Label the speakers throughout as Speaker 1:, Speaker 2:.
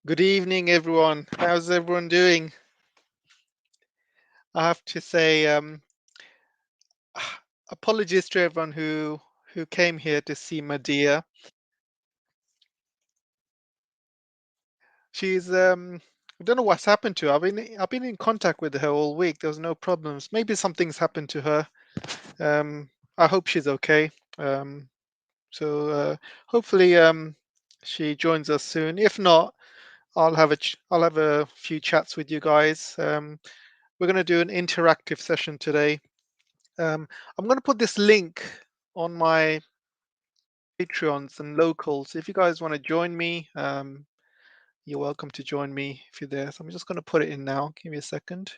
Speaker 1: Good evening, everyone. How's everyone doing? I have to say, apologies to everyone who came here to see Medea. She's I don't know what's happened to her. I've been in contact with her all week. There was no problems. Maybe something's happened to her. Um, I hope she's okay. Um, so hopefully she joins us soon. If not, I'll have a few chats with you guys. We're going to do an interactive session today. Um, I'm going to put this link on my Patreons and locals. If you guys want to join me, you're welcome to join me if you're there. So I'm just going to put it in now. Give me a second.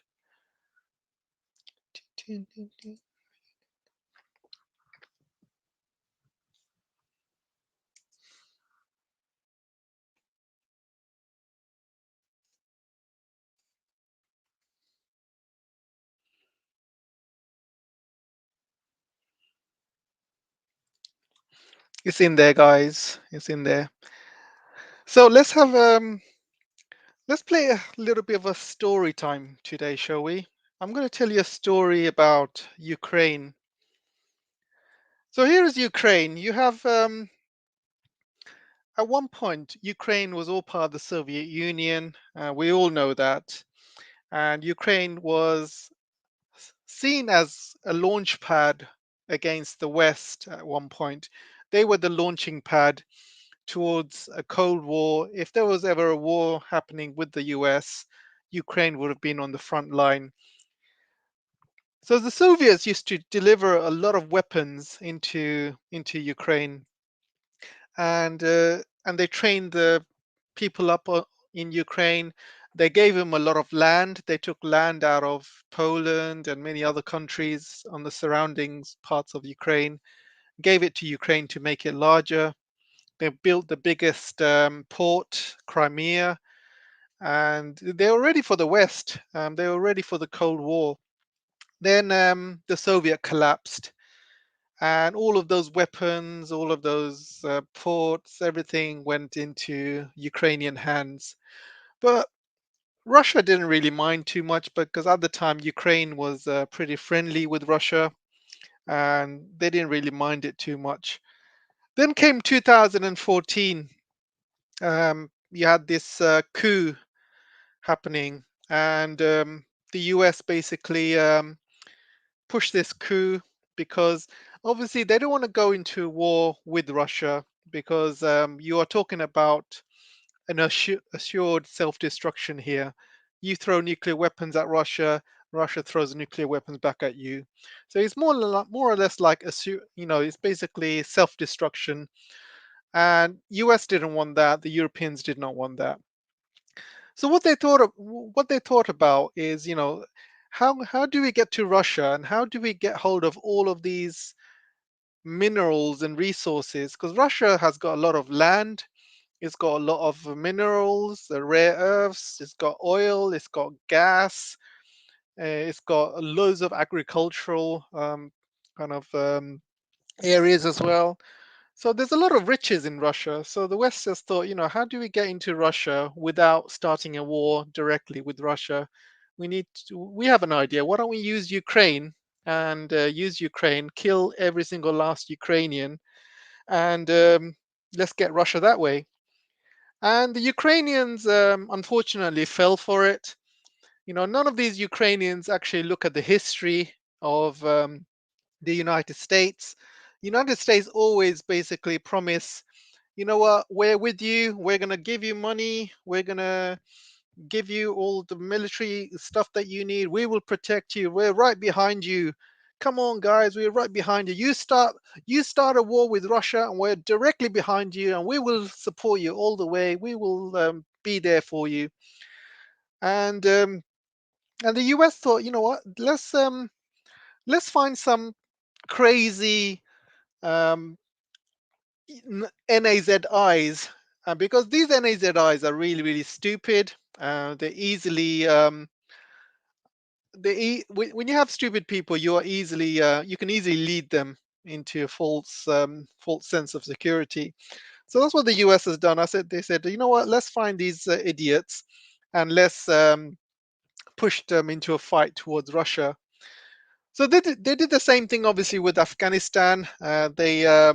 Speaker 1: It's in there, guys. It's in there. So let's play a little bit of a story time today, shall we? I'm going to tell you a story about Ukraine. So here is Ukraine. You have at one point Ukraine was all part of the Soviet Union. We all know that, and Ukraine was seen as a launch pad against the West at one point. They were the launching pad towards a Cold War. If there was ever a war happening with the US, Ukraine would have been on the front line. So the Soviets used to deliver a lot of weapons into Ukraine, and they trained the people up in Ukraine. They gave them a lot of land. They took land out of Poland and many other countries on the surroundings parts of Ukraine, gave it to Ukraine to make it larger. They built the biggest port, Crimea, and they were ready for the West. They were ready for the Cold War. Then the Soviet collapsed, and all of those weapons, all of those ports, everything went into Ukrainian hands. But Russia didn't really mind too much because at the time Ukraine was pretty friendly with Russia, and they didn't really mind it too much. Then came 2014. You had this coup happening, and the US basically pushed this coup because obviously they don't want to go into war with Russia because you are talking about an assured self-destruction here. You throw nuclear weapons at Russia, Russia throws nuclear weapons back at you. So it's more or less like it's basically self-destruction. And US didn't want that. The Europeans did not want that. So what they thought about is, how do we get to Russia and how do we get hold of all of these minerals and resources? Because Russia has got a lot of land, it's got a lot of minerals, the rare earths, it's got oil, it's got gas, it's got loads of agricultural kind of areas as well. So there's a lot of riches in Russia. So the West just thought, how do we get into Russia without starting a war directly with Russia? We have an idea. Why don't we use Ukraine and use Ukraine, kill every single last Ukrainian, and let's get Russia that way. And the Ukrainians, unfortunately, fell for it. None of these Ukrainians actually look at the history of the United States. United States always basically promise, you know what, we're with you, we're going to give you money, we're going to give you all the military stuff that you need, we will protect you, we're right behind you. Come on, guys, we're right behind you. You start a war with Russia and we're directly behind you and we will support you all the way. We will be there for you. And um, and the US thought, you know what, let's find some crazy um, NAZIs, because these NAZIs are really, really stupid. They're easily, when you have stupid people, you can easily lead them into a false sense of security. So that's what the US has done. They said, you know what, let's find these idiots and let's push them into a fight towards Russia. So they did the same thing, obviously, with Afghanistan. They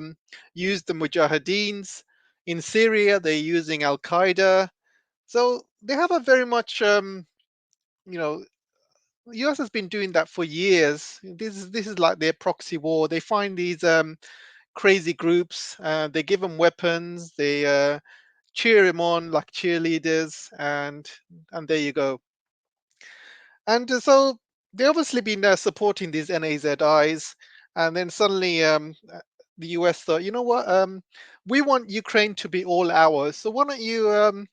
Speaker 1: used the Mujahideens. In Syria, they're using Al Qaeda. So they have a very much, you know, the US has been doing that for years. This is like their proxy war. They find these crazy groups. They give them weapons. They cheer him on like cheerleaders, and there you go. And so they obviously been supporting these NAZIs, and then suddenly the US thought, you know what, we want Ukraine to be all ours. So why don't you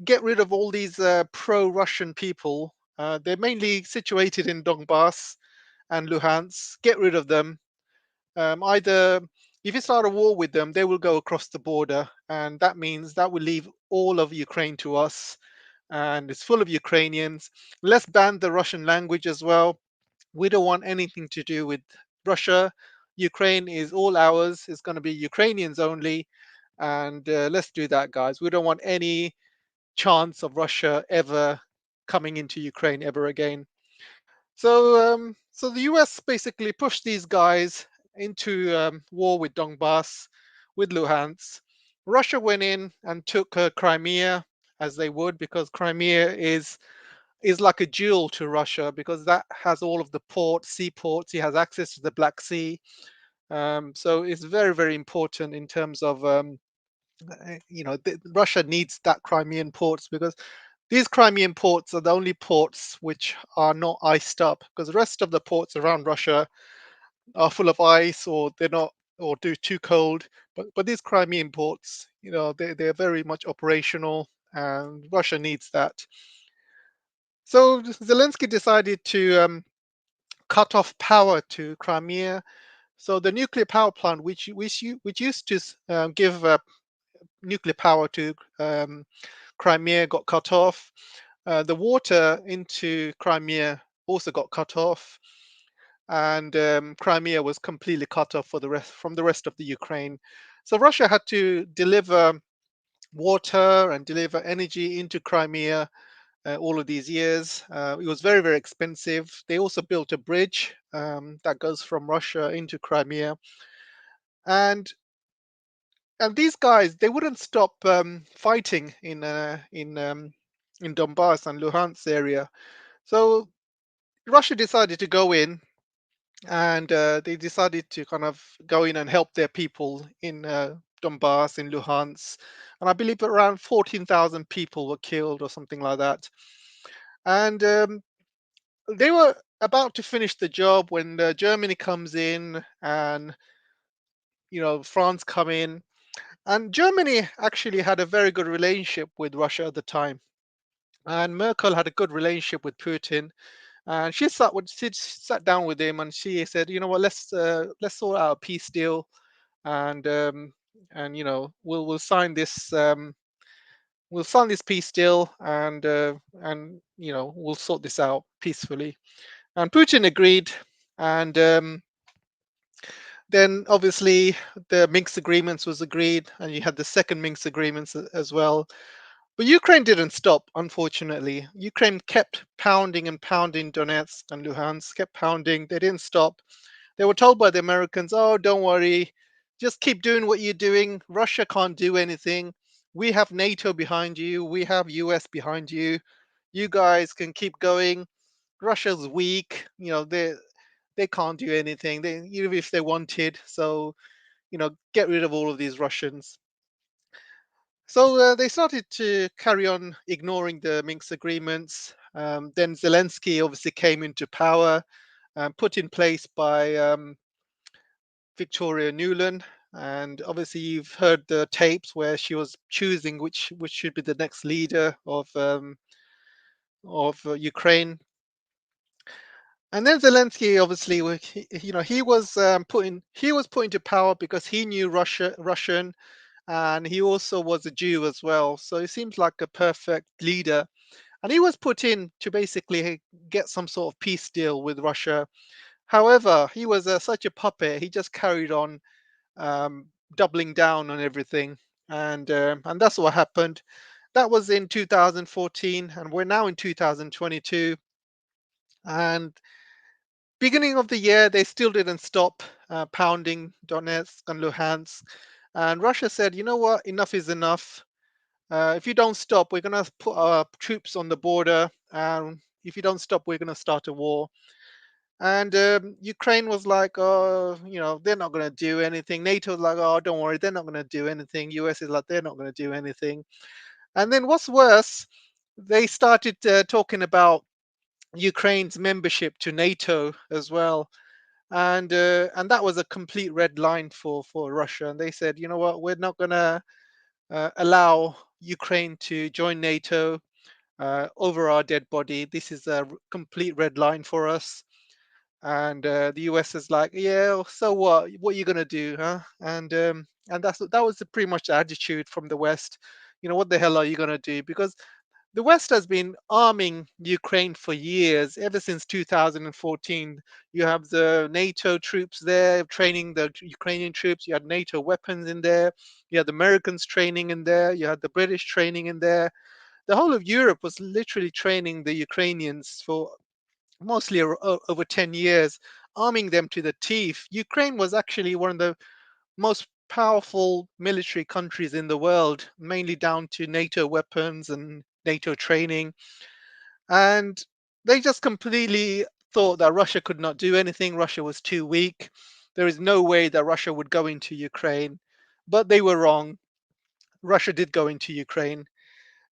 Speaker 1: get rid of all these pro-Russian people? They're mainly situated in Donbass and Luhansk. Get rid of them. Either if you start a war with them, they will go across the border, and that means that will leave all of Ukraine to us, and it's full of Ukrainians. Let's ban the Russian language as well. We don't want anything to do with Russia. Ukraine is all ours. It's going to be Ukrainians only, and let's do that, guys. We don't want any chance of Russia ever coming into Ukraine ever again. So the US basically pushed these guys into war with Donbass, with Luhansk. Russia went in and took Crimea, as they would, because Crimea is like a jewel to Russia, because that has all of the ports, seaports. He has access to the Black Sea. So it's very, very important in terms of Russia needs that Crimean ports, because these Crimean ports are the only ports which are not iced up, because the rest of the ports around Russia are full of ice, or they're not, or too cold. But these Crimean ports, they're very much operational, and Russia needs that. So Zelensky decided to cut off power to Crimea. So the nuclear power plant, which used to give nuclear power to Crimea, got cut off. The water into Crimea also got cut off, and Crimea was completely cut off from the rest of the Ukraine. So Russia had to deliver water and deliver energy into Crimea all of these years. It was very, very expensive. They also built a bridge that goes from Russia into Crimea, and these guys, they wouldn't stop fighting in Donbass and Luhansk area. So Russia decided to go in, and they decided to kind of go in and help their people in Donbass, in Luhansk, and I believe around 14,000 people were killed or something like that. And they were about to finish the job when Germany comes in, and France come in, and Germany actually had a very good relationship with Russia at the time, and Merkel had a good relationship with Putin, and she sat down with him, and she said, you know what, let's sort out a peace deal, and we'll sign this. We'll sign this peace deal, and we'll sort this out peacefully. And Putin agreed, and then obviously the Minsk agreements was agreed, and you had the second Minsk agreements as well. But Ukraine didn't stop, unfortunately. Ukraine kept pounding and pounding Donetsk and Luhansk, kept pounding. They didn't stop. They were told by the Americans, oh, don't worry, just keep doing what you're doing. Russia can't do anything. We have NATO behind you. We have US behind you. You guys can keep going. Russia's weak. They can't do anything. Even if they wanted. So get rid of all of these Russians. So they started to carry on ignoring the Minsk agreements. Then Zelensky obviously came into power, put in place by Victoria Nuland. And obviously, you've heard the tapes where she was choosing which should be the next leader of Ukraine. And then Zelensky, obviously, he was put into power because he knew Russian, and he also was a Jew as well. So he seems like a perfect leader. And he was put in to basically get some sort of peace deal with Russia. However, he was such a puppet. He just carried on doubling down on everything. and that's what happened. That was in 2014, and we're now in 2022. And beginning of the year, they still didn't stop pounding Donetsk and Luhansk. And Russia said, you know what, enough is enough. If you don't stop, we're going to put our troops on the border. And if you don't stop, we're going to start a war. And Ukraine was like, oh, they're not going to do anything. NATO was like, oh, don't worry, they're not going to do anything. US is like, they're not going to do anything. And then what's worse, they started talking about Ukraine's membership to NATO as well. And that was a complete red line for Russia. And they said, you know what, we're not going to allow Ukraine to join NATO over our dead body. This is a complete red line for us. And the US is like, yeah, so what? What are you gonna do, huh? And that was pretty much the attitude from the West. What the hell are you gonna do? Because the West has been arming Ukraine for years, ever since 2014. You have the NATO troops there training the Ukrainian troops. You had NATO weapons in there. You had the Americans training in there. You had the British training in there. The whole of Europe was literally training the Ukrainians for mostly over 10 years, arming them to the teeth. Ukraine was actually one of the most powerful military countries in the world, mainly down to NATO weapons and NATO training. And they just completely thought that Russia could not do anything. Russia was too weak. There is no way that Russia would go into Ukraine. But they were wrong. Russia did go into Ukraine.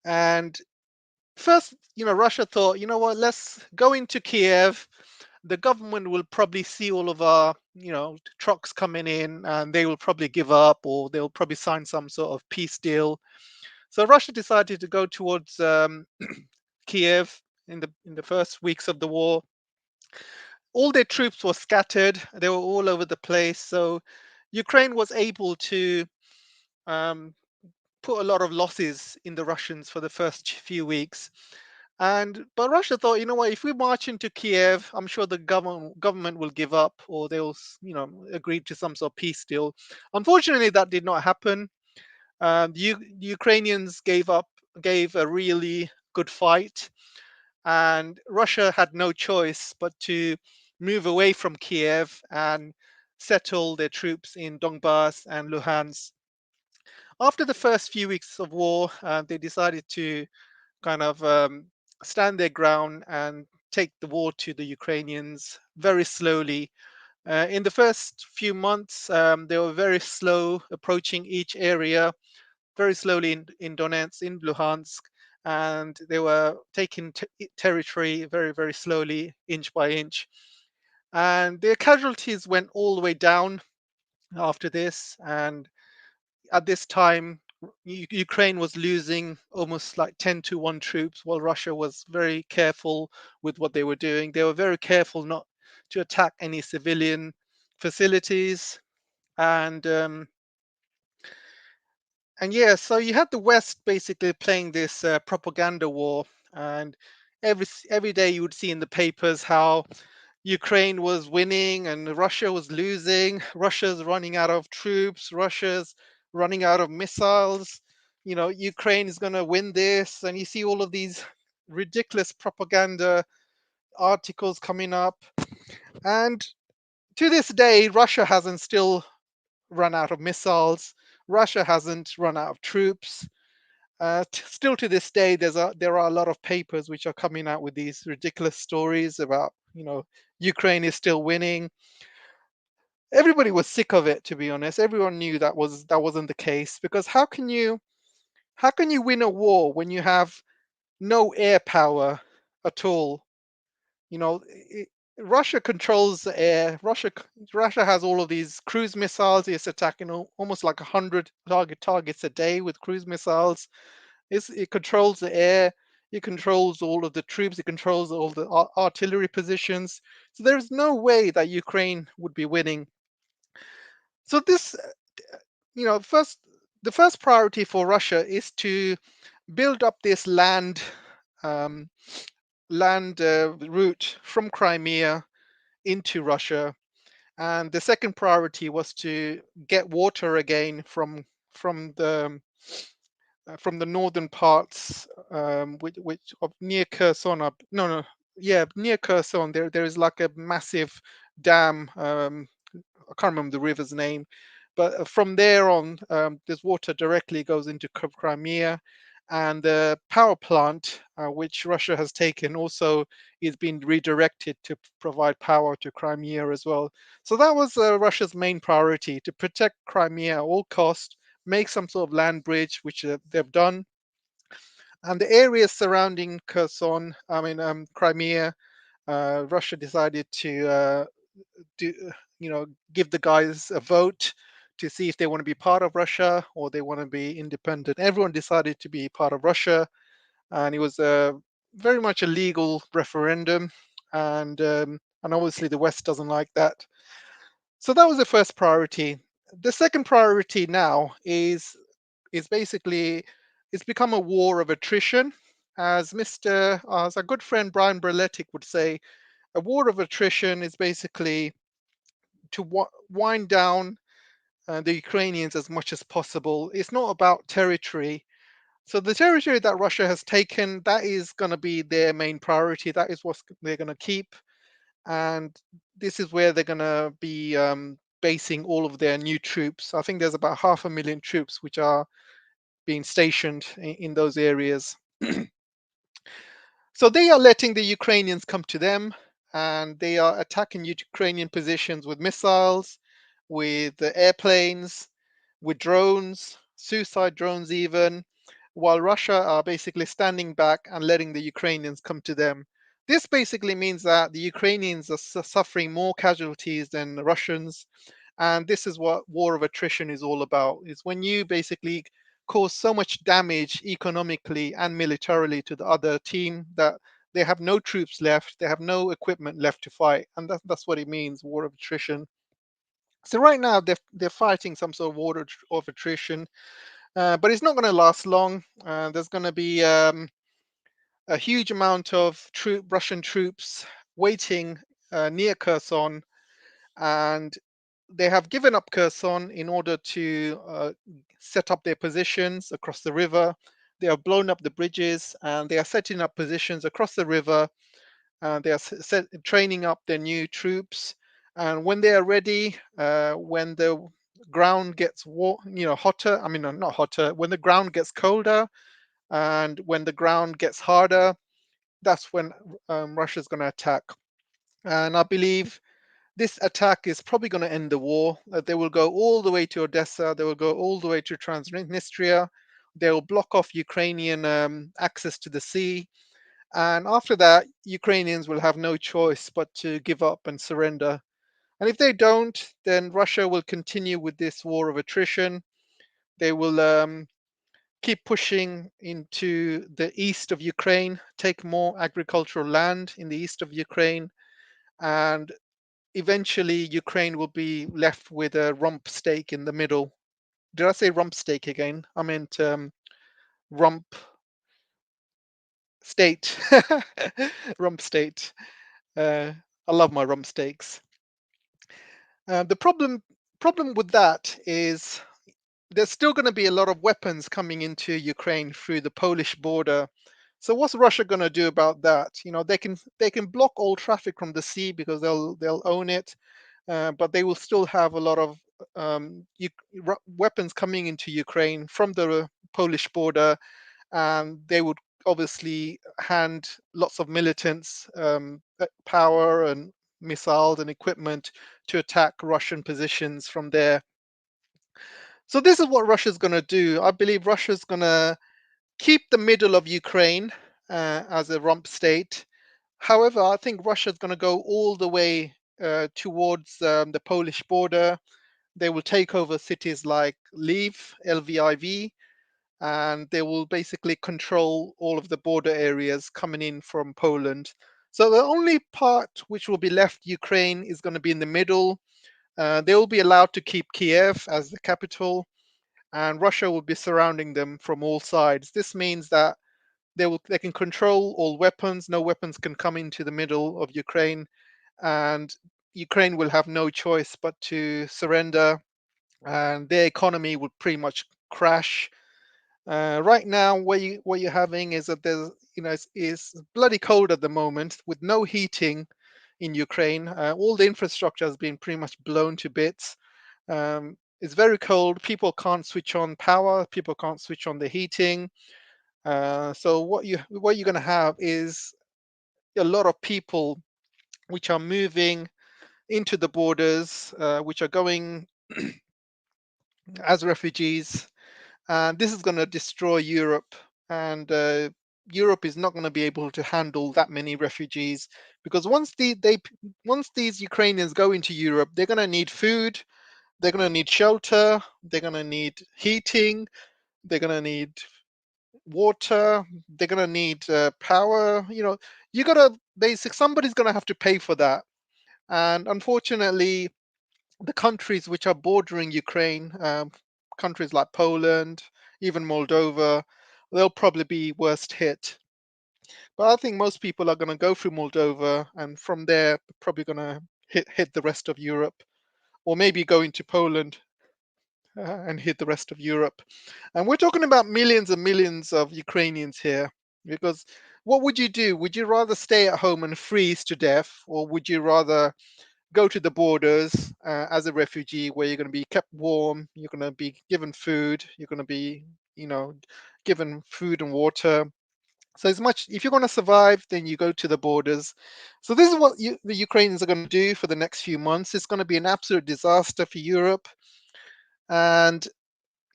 Speaker 1: And first, Russia thought, you know what, let's go into Kiev. The government will probably see all of our, trucks coming in, and they will probably give up, or they'll probably sign some sort of peace deal. So Russia decided to go towards Kiev in the first weeks of the war. All their troops were scattered; they were all over the place. So Ukraine was able to um, put a lot of losses in the Russians for the first few weeks. But Russia thought, you know what, if we march into Kiev, I'm sure the government will give up, or they'll, agree to some sort of peace deal. Unfortunately, that did not happen. The Ukrainians gave a really good fight, and Russia had no choice but to move away from Kiev and settle their troops in Donbass and Luhansk. After the first few weeks of war, they decided to kind of stand their ground and take the war to the Ukrainians very slowly. In the first few months, they were very slow approaching each area, very slowly in Donetsk, in Luhansk, and they were taking territory very, very slowly, inch by inch. And their casualties went all the way down after this. And at this time, Ukraine was losing almost like 10 to 1 troops, while Russia was very careful with what they were doing. They were very careful not to attack any civilian facilities. And and yeah, so you had the West basically playing this propaganda war. And every day you would see in the papers how Ukraine was winning and Russia was losing. Russia's running out of troops. Russia's running out of missiles. Ukraine is going to win this. And you see all of these ridiculous propaganda articles coming up. And to this day, Russia hasn't still run out of missiles. Russia hasn't run out of troops. Still to this day, there are a lot of papers which are coming out with these ridiculous stories about, Ukraine is still winning. Everybody was sick of it, to be honest. Everyone knew that wasn't the case, because how can you win a war when you have no air power at all? You know, Russia controls the air. Russia has all of these cruise missiles. It's attacking almost like 100 targets a day with cruise missiles. It controls the air. It controls all of the troops. It controls all the artillery positions. So there's no way that Ukraine would be winning. So this, first the first priority for Russia is to build up this um, land route from Crimea into Russia, and the second priority was to get water again from the from the northern parts, which of near Kherson. No, no, yeah, near Kherson. There is like a massive dam. I can't remember the river's name, but from there on, there's water directly goes into Crimea, and the power plant, which Russia has taken, also is being redirected to provide power to Crimea as well. So that was Russia's main priority: to protect Crimea at all cost, make some sort of land bridge, which they've done, and the areas surrounding Kherson, I mean Crimea. Russia decided to do, give the guys a vote to see if they want to be part of Russia or they want to be independent. Everyone decided to be part of Russia, and it was very much a legal referendum, and obviously the West doesn't like that. So that was the first priority. The second priority now is basically it's become a war of attrition, as our good friend Brian Berletic would say. A war of attrition is basically to wind down the Ukrainians as much as possible. It's not about territory. So the territory that Russia has taken, that is going to be their main priority. That is what they're going to keep, and this is where they're going to be basing all of their new troops. I think there's about 500,000 troops which are being stationed in those areas. So they are letting the Ukrainians come to them, and they are attacking Ukrainian positions with missiles, with airplanes, with drones, suicide drones even, while Russia are basically standing back and letting the Ukrainians come to them. This basically means that the Ukrainians are suffering more casualties than the Russians, and this is what war of attrition is all about: is when you basically cause so much damage economically and militarily to the other team that they have no troops left, they have no equipment left to fight, and that's what it means, war of attrition. So right now they're fighting some sort of war of attrition, but it's not going to last long. There's going to be a huge amount of Russian troops waiting near Kherson, and they have given up Kherson in order to set up their positions across the river. They have blown up the bridges, and they are setting up positions across the river. They are training up their new troops, and when they are ready, when the ground gets hotter. I mean, not hotter. When the ground gets colder, and when the ground gets harder, that's when Russia's going to attack. And I believe this attack is probably going to end the war. They will go all the way to Odessa. They will go all the way to Transnistria. They will block off Ukrainian access to the sea. And after that, Ukrainians will have no choice but to give up and surrender. And if they don't, then Russia will continue with this war of attrition. They will keep pushing into the east of Ukraine, take more agricultural land in the east of Ukraine, and eventually Ukraine will be left with a rump steak in the middle. Did I say rump steak again? I meant rump state. Rump state. I love my rump steaks. The problem with that is there's still going to be a lot of weapons coming into Ukraine through the Polish border. So what's Russia going to do about that? They can block all traffic from the sea because they'll own it, but they will still have a lot of weapons coming into Ukraine from the Polish border, and they would obviously hand lots of militants power and missiles and equipment to attack Russian positions from there. So this is what Russia's going to do. I believe Russia's going to keep the middle of Ukraine as a rump state. However, I think Russia's going to go all the way towards the Polish border. They will take over cities like Lviv, and they will basically control all of the border areas coming in from Poland. So the only part which will be left Ukraine is going to be in the middle. They will be allowed to keep Kiev as the capital, and Russia will be surrounding them from all sides. This means that they can control all weapons. No weapons can come into the middle of Ukraine, and Ukraine will have no choice but to surrender, and their economy would pretty much crash. Right now, what you're having is that there's it's bloody cold at the moment with no heating in Ukraine. All the infrastructure has been pretty much blown to bits. It's very cold. People can't switch on power. People can't switch on the heating. So what you're going to have is a lot of people which are moving into the borders, which are going as refugees, and this is going to destroy Europe. And Europe is not going to be able to handle that many refugees because once these Ukrainians go into Europe, they're going to need food, they're going to need shelter, they're going to need heating, they're going to need water, they're going to need power. You got to basic somebody's going to have to pay for that. And unfortunately, the countries which are bordering Ukraine, countries like Poland, even Moldova, they'll probably be worst hit. But I think most people are going to go through Moldova, and from there, probably going to hit the rest of Europe, or maybe go into Poland and hit the rest of Europe. And we're talking about millions and millions of Ukrainians here, because what would you do? Would you rather stay at home and freeze to death, or would you rather go to the borders as a refugee where you're going to be kept warm, you're going to be given food, you're going to be, you know, given food and water. So as much if you're going to survive, then you go to the borders. So this is what the Ukrainians are going to do for the next few months. It's going to be an absolute disaster for Europe. And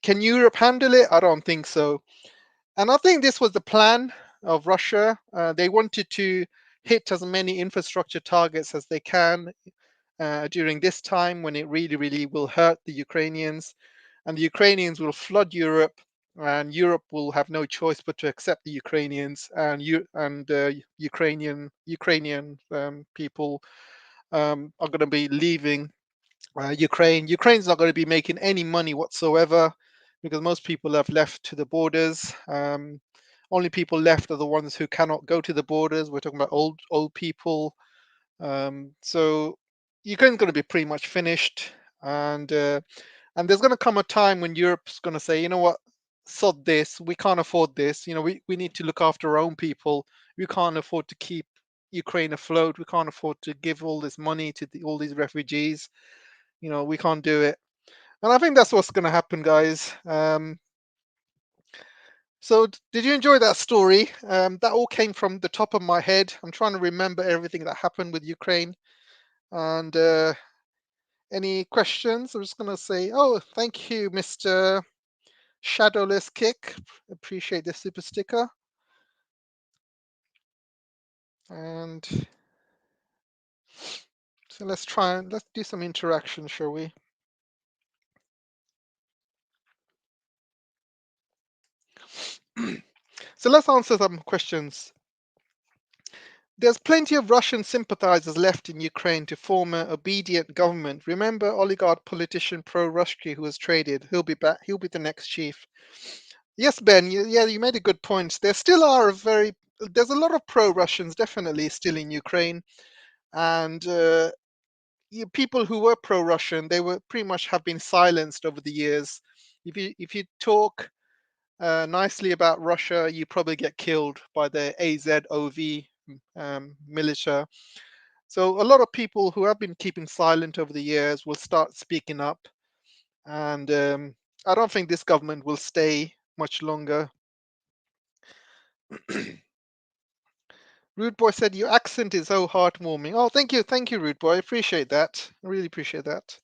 Speaker 1: can Europe handle it? I don't think so. And I think this was the plan of Russia. They wanted to hit as many infrastructure targets as they can during this time when it really, really will hurt the Ukrainians. And the Ukrainians will flood Europe, and Europe will have no choice but to accept the Ukrainians. And Ukrainian people are going to be leaving Ukraine. Ukraine's not going to be making any money whatsoever because most people have left to the borders. Only people left are the ones who cannot go to the borders. We're talking about old people. So Ukraine's going to be pretty much finished, and and there's going to come a time when Europe's going to say, you know what, sod this. We can't afford this. We need to look after our own people. We can't afford to keep Ukraine afloat. We can't afford to give all this money to all these refugees. We can't do it. And I think that's what's going to happen, guys. So, did you enjoy that story? That all came from the top of my head. I'm trying to remember everything that happened with Ukraine. And any questions? I'm just going to say, oh, thank you, Mr. Shadowless Kick. Appreciate the super sticker. And so let's do some interaction, shall we? So let's answer some questions. There's plenty of Russian sympathizers left in Ukraine to form an obedient government. Remember oligarch politician pro-Rusky who was traded? He'll be back. He'll be the next chief. Yes, Ben. You made a good point. There still are there's a lot of pro-Russians definitely still in Ukraine, and people who were pro-Russian, they were pretty much have been silenced over the years. If you talk nicely about Russia, you probably get killed by the Azov militia. So a lot of people who have been keeping silent over the years will start speaking up, and I don't think this government will stay much longer. Rude Boy said your accent is so heartwarming. Oh, thank you, Rude Boy. I appreciate that. I really appreciate that.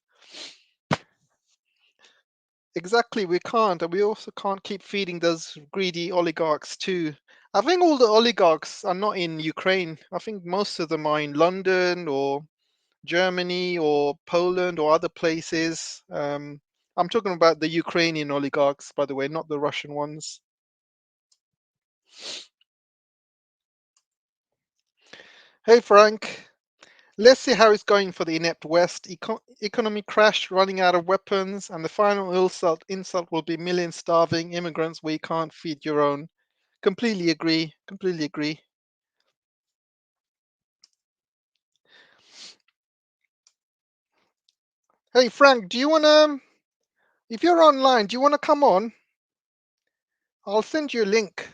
Speaker 1: Exactly, we can't, and we also can't keep feeding those greedy oligarchs too. I think all the oligarchs are not in Ukraine. I think most of them are in London or Germany or Poland or other places. I'm talking about the Ukrainian oligarchs, by the way, not the Russian ones. Hey, Frank. Let's see how it's going for the inept West. Economy crash, running out of weapons, and the final insult will be millions starving immigrants where you can't feed your own. Completely agree. Completely agree. Hey, Frank, do you want to, if you're online, do you want to come on? I'll send you a link.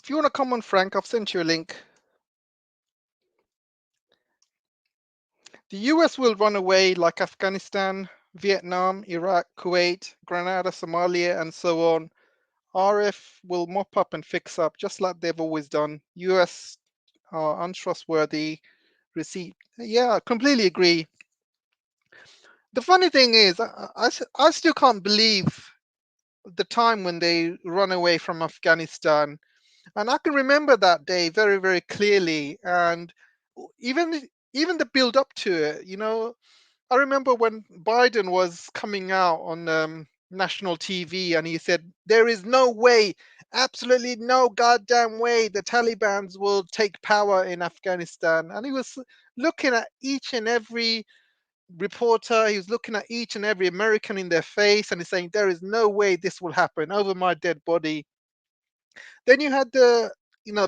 Speaker 1: If you want to come on, Frank, I've sent you a link. The US will run away like Afghanistan, Vietnam, Iraq, Kuwait, Grenada, Somalia, and so on. RF will mop up and fix up just like they've always done. US are untrustworthy. Receipt. Yeah, I completely agree. The funny thing is, I still can't believe the time when they run away from Afghanistan. And I can remember that day very, very clearly. And even the build up to it, I remember when Biden was coming out on national TV and he said, there is no way, absolutely no goddamn way the Taliban's will take power in Afghanistan. And he was looking at each and every reporter, he was looking at each and every American in their face and he's saying, there is no way this will happen over my dead body. Then you had the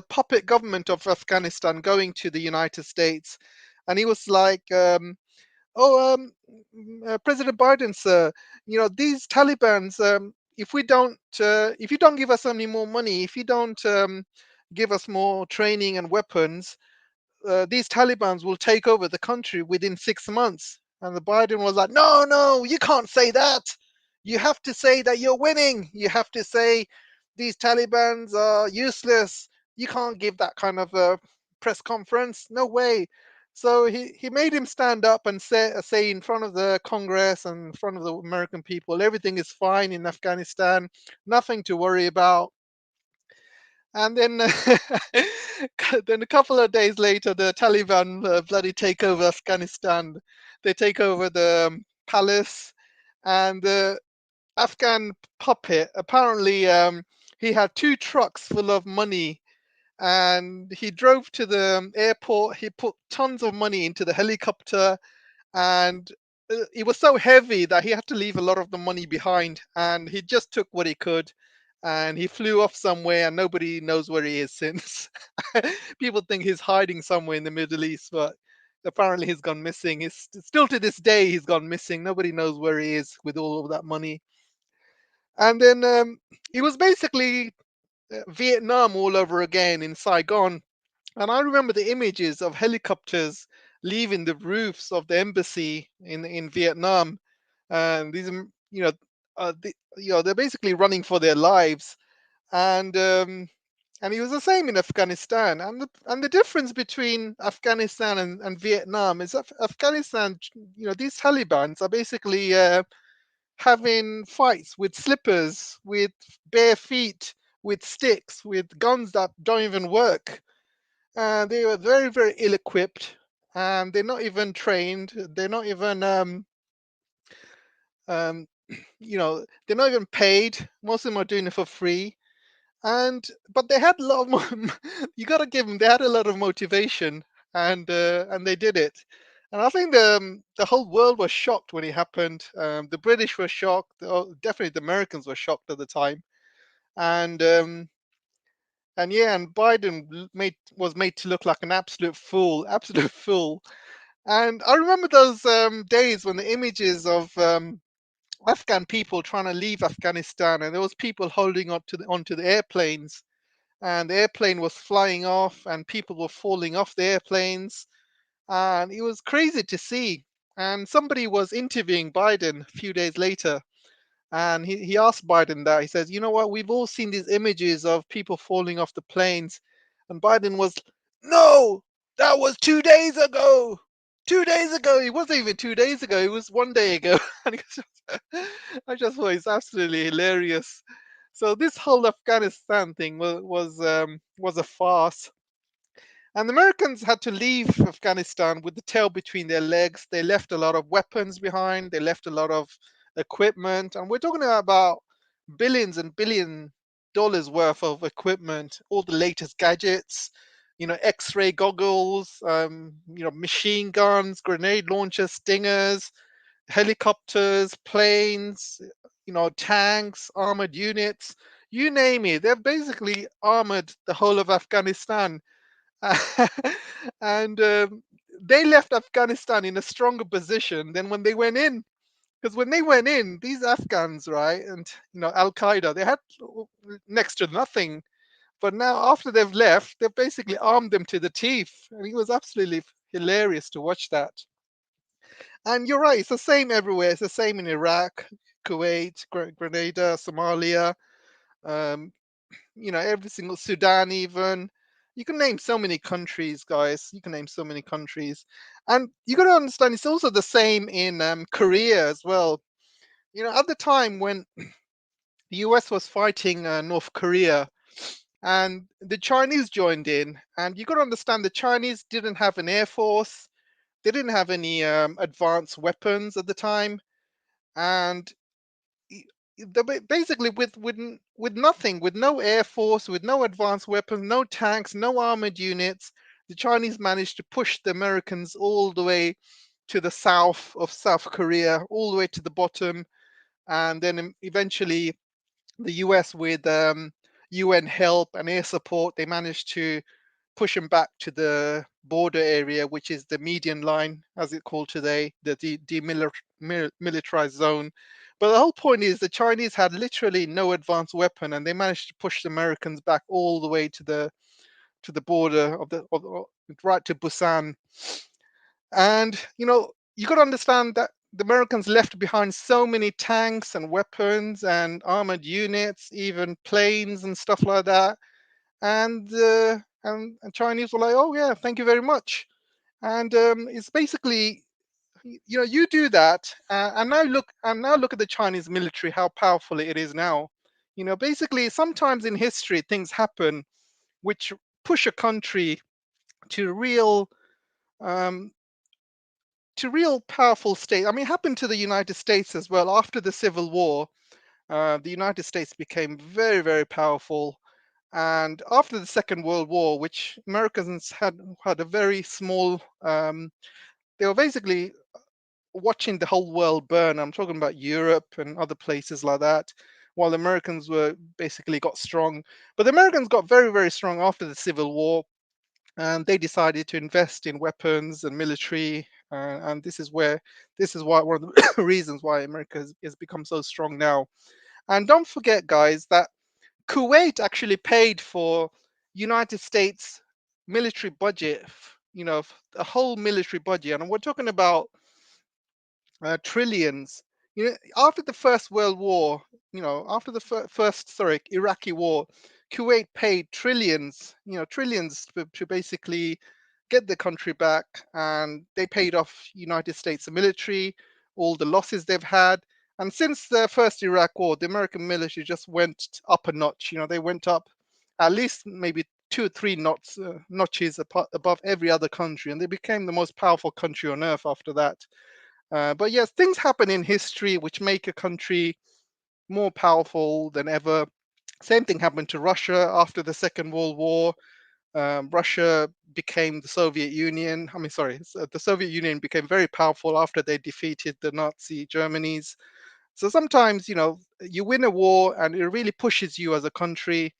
Speaker 1: puppet government of Afghanistan going to the United States, and he was like, "Oh, President Biden, sir, these Taliban's. If you don't give us any more money, if you don't give us more training and weapons, these Taliban's will take over the country within 6 months." And the Biden was like, "No, no, you can't say that. You have to say that you're winning. You have to say these Taliban's are useless. You can't give that kind of press conference. No way." So he made him stand up and say in front of the Congress and in front of the American people, everything is fine in Afghanistan, nothing to worry about. And then, then a couple of days later, the Taliban bloody take over Afghanistan. They take over the palace, and the Afghan puppet apparently he had two trucks full of money, and he drove to the airport. He put tons of money into the helicopter, and it was so heavy that he had to leave a lot of the money behind, and he just took what he could and he flew off somewhere and nobody knows where he is since. People think he's hiding somewhere in the Middle East, but apparently he's gone missing. He's still to this day he's gone missing. Nobody knows where he is with all of that money. And then it was basically Vietnam all over again in Saigon. And I remember the images of helicopters leaving the roofs of the embassy in Vietnam. And these, they're basically running for their lives. And it was the same in Afghanistan. And the difference between Afghanistan and Vietnam is Afghanistan, these Taliban's are basically having fights with slippers, with bare feet, with sticks, with guns that don't even work. They were very, very ill equipped, and they're not even trained. They're not even, um, they're not even paid. Most of them are doing it for free. But they had a lot of you got to give them. They had a lot of motivation, and they did it. And I think the whole world was shocked when it happened. The British were shocked. Definitely the Americans were shocked at the time. And yeah, and Biden was made to look like an absolute fool, absolute fool. And I remember those days when the images of Afghan people trying to leave Afghanistan, and there was people holding onto the airplanes, and the airplane was flying off, and people were falling off the airplanes, and it was crazy to see. And somebody was interviewing Biden a few days later, and he asked Biden that. He says, "You know what? We've all seen these images of people falling off the planes." And Biden was, "No, that was 2 days ago. 2 days ago. It wasn't even 2 days ago. It was one day ago." And I just thought it's absolutely hilarious. So this whole Afghanistan thing was a farce. And the Americans had to leave Afghanistan with the tail between their legs. They left a lot of weapons behind. They left a lot of equipment, and we're talking about billions and billions worth of equipment, all the latest gadgets, X-ray goggles, machine guns, grenade launchers, stingers, helicopters, planes, tanks, armored units, you name it. They've basically armored the whole of Afghanistan. And they left Afghanistan in a stronger position than when they went in. Because when they went in, these Afghans, right, and Al Qaeda, they had next to nothing. But now, after they've left, they've basically armed them to the teeth, and it was absolutely hilarious to watch that. And you're right, it's the same everywhere. It's the same in Iraq, Kuwait, Grenada, Somalia, um, every single Sudan, even. You can name so many countries, guys. You can name so many countries. And you got to understand, it's also the same in Korea as well. At the time when the US was fighting North Korea, and the Chinese joined in, and you got to understand the Chinese didn't have an air force, they didn't have any advanced weapons at the time, and basically with nothing, with no air force, with no advanced weapons, no tanks, no armored units, the Chinese managed to push the Americans all the way to the south of South Korea, all the way to the bottom, and then eventually the US, with UN help and air support, they managed to push them back to the border area, which is the median line, as it's called today, the demilitarized zone. But the whole point is the Chinese had literally no advanced weapon, and they managed to push the Americans back all the way to the border of right to Busan. And you got to understand that the Americans left behind so many tanks and weapons and armored units, even planes and stuff like that. And Chinese were like, "Oh yeah, thank you very much." And it's basically, you do that, and now look at the Chinese military, how powerful it is now. Basically, sometimes in history things happen which push a country to um, real powerful state. I mean, it happened to the United States as well. After the Civil War, the United States became very, very powerful. And after the Second World War, which Americans had a very small, they were basically watching the whole world burn. I'm talking about Europe and other places like that, while the Americans were basically got strong. But the Americans got very, very strong after the Civil War, and they decided to invest in weapons and military. And this is why one of the reasons why America has become so strong now. And don't forget, guys, that Kuwait actually paid for United States military budget, a whole military budget, and we're talking about trillions. After the First World War, after the first, sorry, Iraqi war, Kuwait paid trillions, trillions to basically get the country back, and they paid off United States military, all the losses they've had. And since the first Iraq war, the American military just went up a notch. They went up at least maybe 2 or 3 notches above every other country, and they became the most powerful country on earth after that. But yes, things happen in history which make a country more powerful than ever. Same thing happened to Russia after the Second World War. Russia became the Soviet Union. I mean, sorry, the Soviet Union became very powerful after they defeated the Nazi Germany's. So sometimes, you win a war and it really pushes you as a country,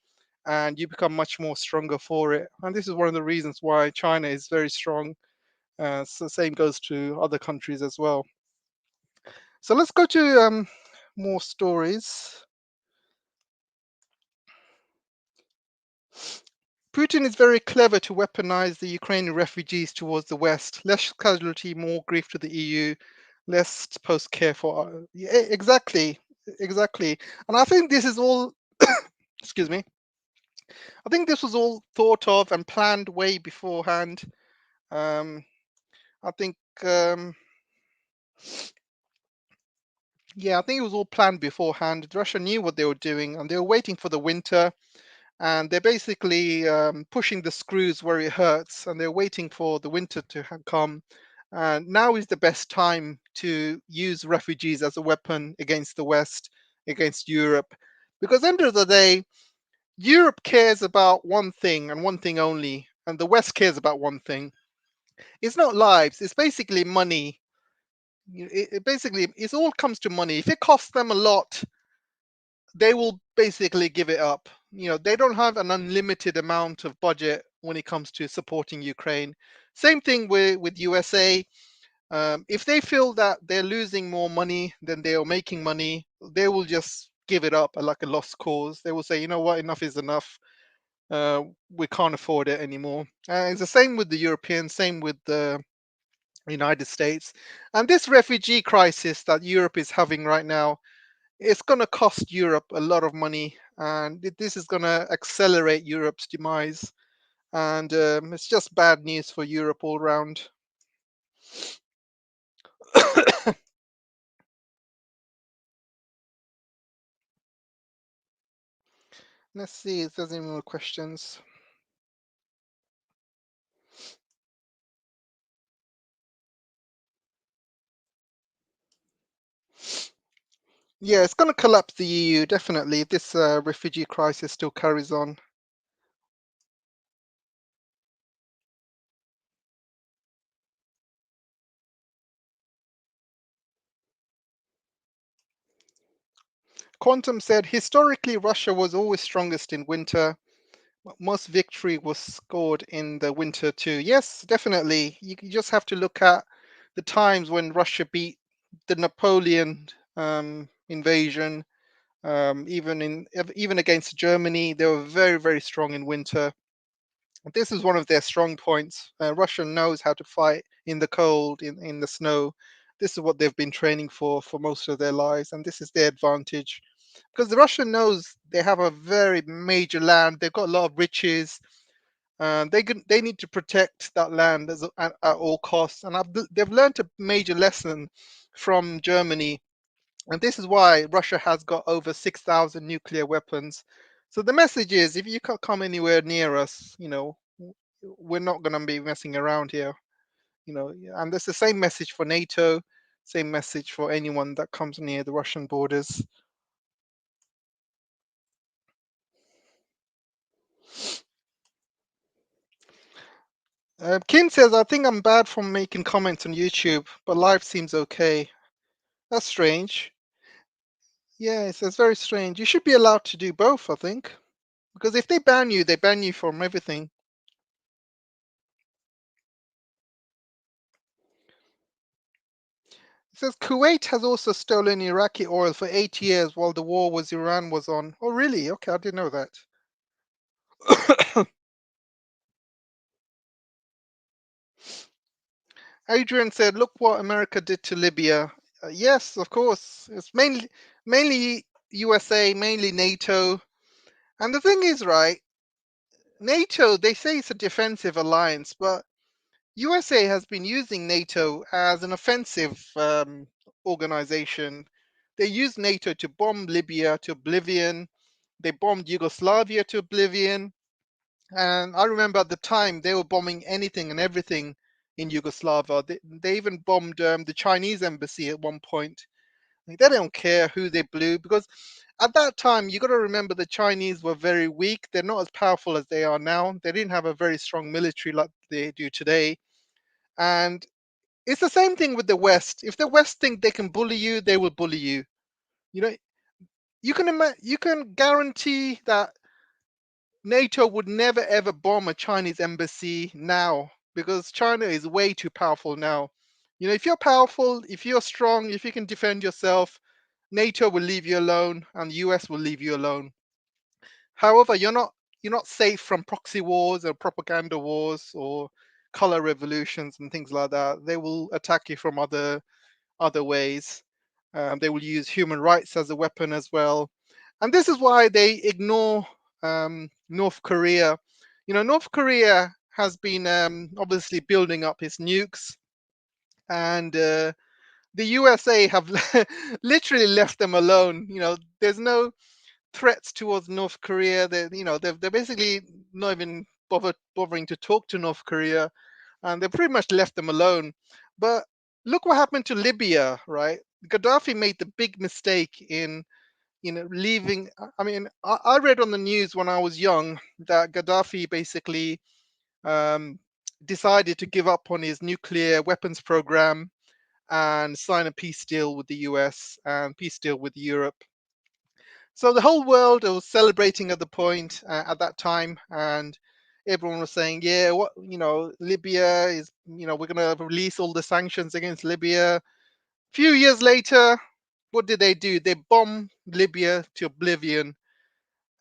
Speaker 1: and you become much more stronger for it. And this is one of the reasons why China is very strong. So same goes to other countries as well. So let's go to more stories. Putin is very clever to weaponize the Ukrainian refugees towards the West. Less casualty, more grief to the EU. Less post care for. Yeah, exactly, exactly. And I think this is all. Excuse me. I think this was all thought of and planned way beforehand. Um, I think. Um, yeah, I think it was all planned beforehand. Russia knew what they were doing, and they were waiting for the winter, and they're basically pushing the screws where it hurts, and they're waiting for the winter to come. And now is the best time to use refugees as a weapon against the West, against Europe, because end of the day, Europe cares about one thing and one thing only, and the West cares about one thing. It's not lives, it's basically money. Basically, it all comes to money. If it costs them a lot, they will basically give it up. They don't have an unlimited amount of budget when it comes to supporting Ukraine. Same thing with USA. If they feel that they're losing more money than they are making money, they will just give it up like a lost cause. They will say, you know what, enough is enough. We can't afford it anymore. It's the same with the Europeans, same with the United States. And this refugee crisis that Europe is having right now, it's going to cost Europe a lot of money, and this is going to accelerate Europe's demise. And it's just bad news for Europe all round. Let's see if there's any more questions. Yeah, it's going to collapse the EU, definitely, if this refugee crisis still carries on. Quantum said, historically, Russia was always strongest in winter. Most victory was scored in the winter too. Yes, definitely. You just have to look at the times when Russia beat the Napoleon invasion. Even against Germany, they were very, very strong in winter. This is one of their strong points. Russia knows how to fight in the cold, in the snow. This is what they've been training for most of their lives, and this is their advantage. Because the Russia knows they have a very major land, they've got a lot of riches. They need to protect that land at all costs, and they've learned a major lesson from Germany, and this is why Russia has got over 6,000 nuclear weapons. So the message is, if you can't come anywhere near us, we're not going to be messing around here. And that's the same message for NATO, same message for anyone that comes near the Russian borders. Kim says, I think I'm bad for making comments on YouTube, but live seems okay. That's strange. Yeah, it says very strange. You should be allowed to do both, I think. Because if they ban you from everything. It says Kuwait has also stolen Iraqi oil for 8 years while the war with Iran was on. Oh, really? Okay, I didn't know that. Adrian said, "Look what America did to Libya." Yes, of course. It's mainly USA, mainly NATO. And the thing is, right? NATO, they say it's a defensive alliance, but USA has been using NATO as an offensive organization. They used NATO to bomb Libya to oblivion. They bombed Yugoslavia to oblivion. And I remember at the time they were bombing anything and everything in Yugoslavia. They even bombed the Chinese embassy at one point. Like, they don't care who they blew, because at that time you got to remember the Chinese were very weak. They're not as powerful as they are now. They didn't have a very strong military like they do today. And it's the same thing with the West. If the West think they can bully you, they will bully you. You know, you can guarantee that NATO would never ever bomb a Chinese embassy now, because China is way too powerful now. If you're powerful, if you're strong, if you can defend yourself, NATO will leave you alone and the US will leave you alone. However, you're not safe from proxy wars or propaganda wars or color revolutions and things like that. They will attack you from other ways. They will use human rights as a weapon as well. And this is why they ignore North Korea. North Korea has been obviously building up its nukes, and the USA have literally left them alone. There's no threats towards North Korea. They're basically not even bothering to talk to North Korea, and they pretty much left them alone. But look what happened to Libya, right? Gaddafi made the big mistake in leaving. I mean, I read on the news when I was young that Gaddafi basically um, decided to give up on his nuclear weapons program and sign a peace deal with the US and peace deal with Europe. So the whole world was celebrating at the point at that time, and everyone was saying, "Yeah, what Libya is. We're going to release all the sanctions against Libya." A few years later, what did they do? They bombed Libya to oblivion,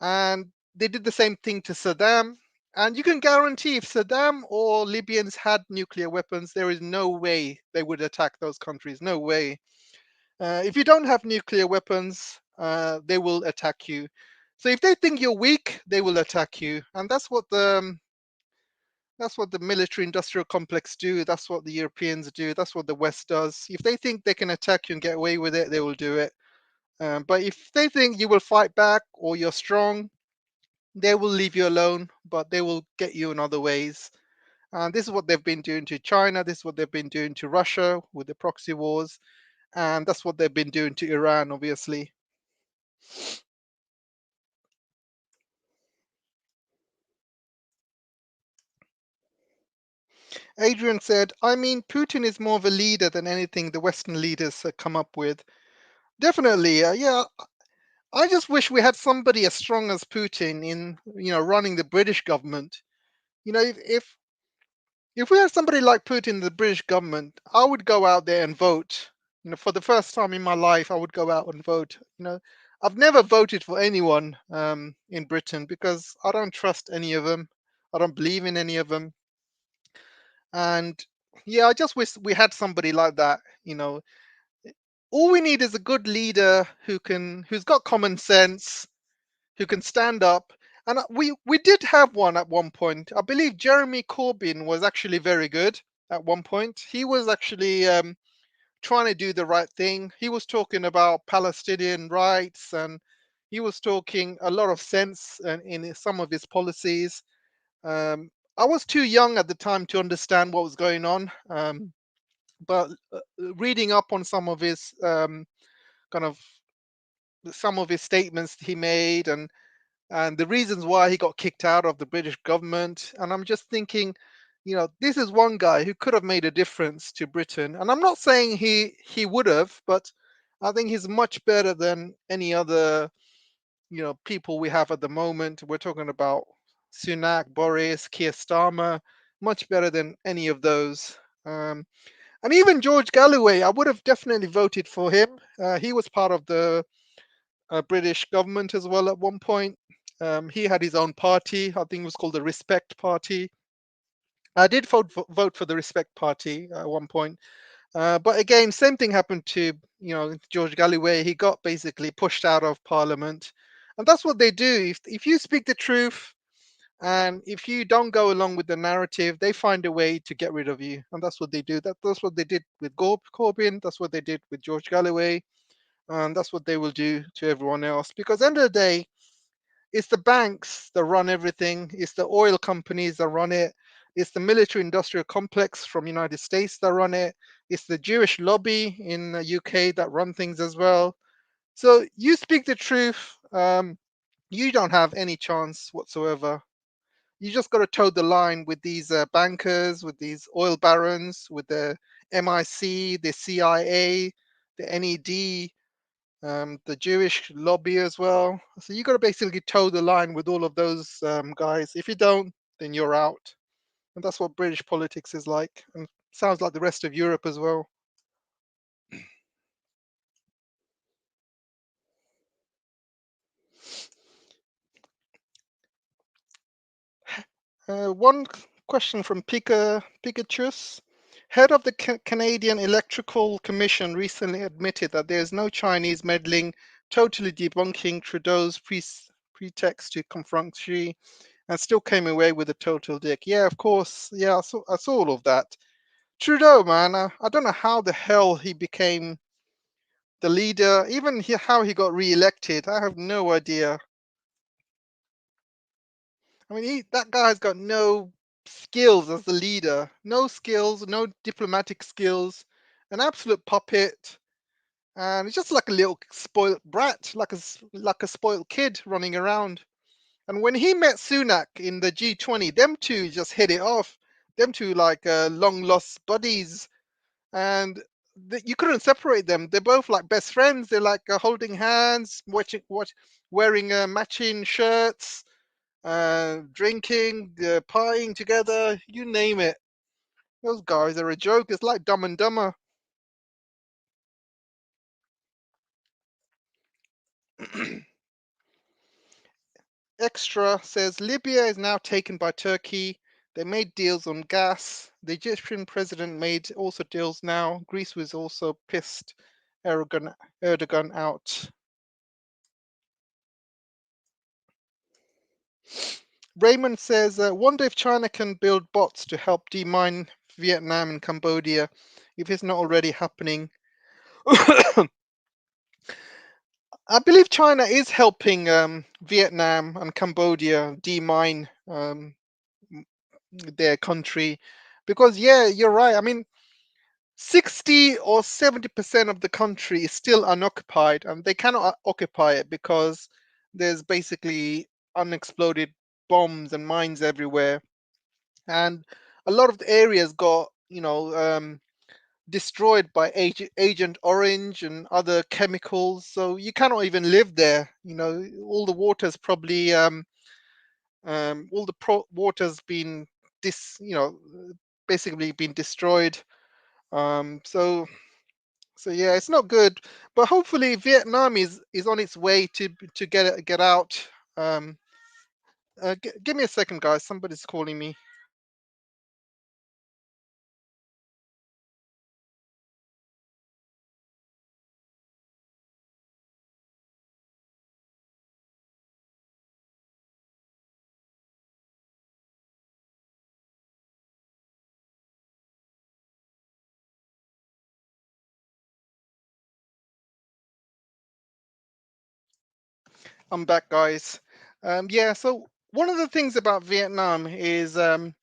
Speaker 1: and they did the same thing to Saddam. And you can guarantee if Saddam or Libyans had nuclear weapons, there is no way they would attack those countries. No way. If you don't have nuclear weapons, they will attack you. So if they think you're weak, they will attack you, and that's what the military-industrial complex do. That's what the Europeans do. That's what the West does. If they think they can attack you and get away with it, they will do it. But if they think you will fight back or you're strong, they will leave you alone. But they will get you in other ways. And this is what they've been doing to China. This is what they've been doing to Russia with the proxy wars, and that's what they've been doing to Iran, obviously. Adrian said, I mean, Putin is more of a leader than anything the Western leaders have come up with. Definitely, yeah. I just wish we had somebody as strong as Putin in, running the British government. If we had somebody like Putin in the British government, I would go out there and vote. For the first time in my life, I would go out and vote. I've never voted for anyone in Britain because I don't trust any of them. I don't believe in any of them. And yeah, I just wish we had somebody like that. All we need is a good leader who's got common sense, who can stand up. And we did have one at one point. I believe Jeremy Corbyn was actually very good at one point. He was actually trying to do the right thing. He was talking about Palestinian rights, and he was talking a lot of sense in some of his policies. I was too young at the time to understand what was going on, but reading up on kind of some of his statements he made, and the reasons why he got kicked out of the British government. And I'm just thinking, this is one guy who could have made a difference to Britain. And I'm not saying he would have, but I think he's much better than any other, people we have at the moment. We're talking about Sunak, Boris, Keir Starmer, much better than any of those. And even George Galloway, I would have definitely voted for him. He was part of the British government as well at one point. He had his own party. I think it was called the Respect Party. I did vote for the Respect Party at one point. But again, same thing happened to George Galloway. He got basically pushed out of Parliament, and that's what they do. If you speak the truth, and if you don't go along with the narrative, they find a way to get rid of you, and that's what they do. That's what they did with Corbyn. That's what they did with George Galloway, and that's what they will do to everyone else. Because end of the day, it's the banks that run everything. It's the oil companies that run it. It's the military industrial complex from United States that run it. It's the Jewish lobby in the UK that run things as well. So you speak the truth, you don't have any chance whatsoever. You just got to toe the line with these bankers, with these oil barons, with the MIC, the CIA, the NED, the Jewish lobby as well. So you got to basically toe the line with all of those guys. If you don't, then you're out. And that's what British politics is like, and sounds like the rest of Europe as well. One question from Pikachu. Head of the Canadian Electoral Commission recently admitted that there is no Chinese meddling, totally debunking Trudeau's pretext to confront Xi, and still came away with a total dick. Yeah, of course. Yeah, I saw all of that. Trudeau, man, I don't know how the hell he became the leader, even how he got re-elected. I have no idea. I mean, that guy's got no skills as the leader. No skills, no diplomatic skills, an absolute puppet. and it's just like a little spoiled brat, like a spoiled kid running around. And when he met Sunak in the G20, them two just hit it off. Them two like long lost buddies, and you couldn't separate them. They're both like best friends. They're like holding hands, wearing matching shirts, drinking, partying together. You name it. Those guys are a joke. It's like Dumb and Dumber. Extra says Libya is now taken by Turkey. They made deals on gas. The Egyptian president made also deals now. Greece was also pissed Erdogan out. Raymond says, wonder if China can build bots to help demine Vietnam and Cambodia if it's not already happening. I believe China is helping Vietnam and Cambodia demine their country because, yeah, you're right. I mean, 60 or 70% of the country is still unoccupied, and they cannot occupy it because there's basically unexploded bombs and mines everywhere. And a lot of the areas got, destroyed by Agent Orange and other chemicals. So you cannot even live there. All the water's probably, all the water's been basically been destroyed. So yeah, it's not good, but hopefully Vietnam is on its way to get out. Um, give me a second, guys. Somebody's calling me. I'm back, guys. Yeah. So one of the things about Vietnam is they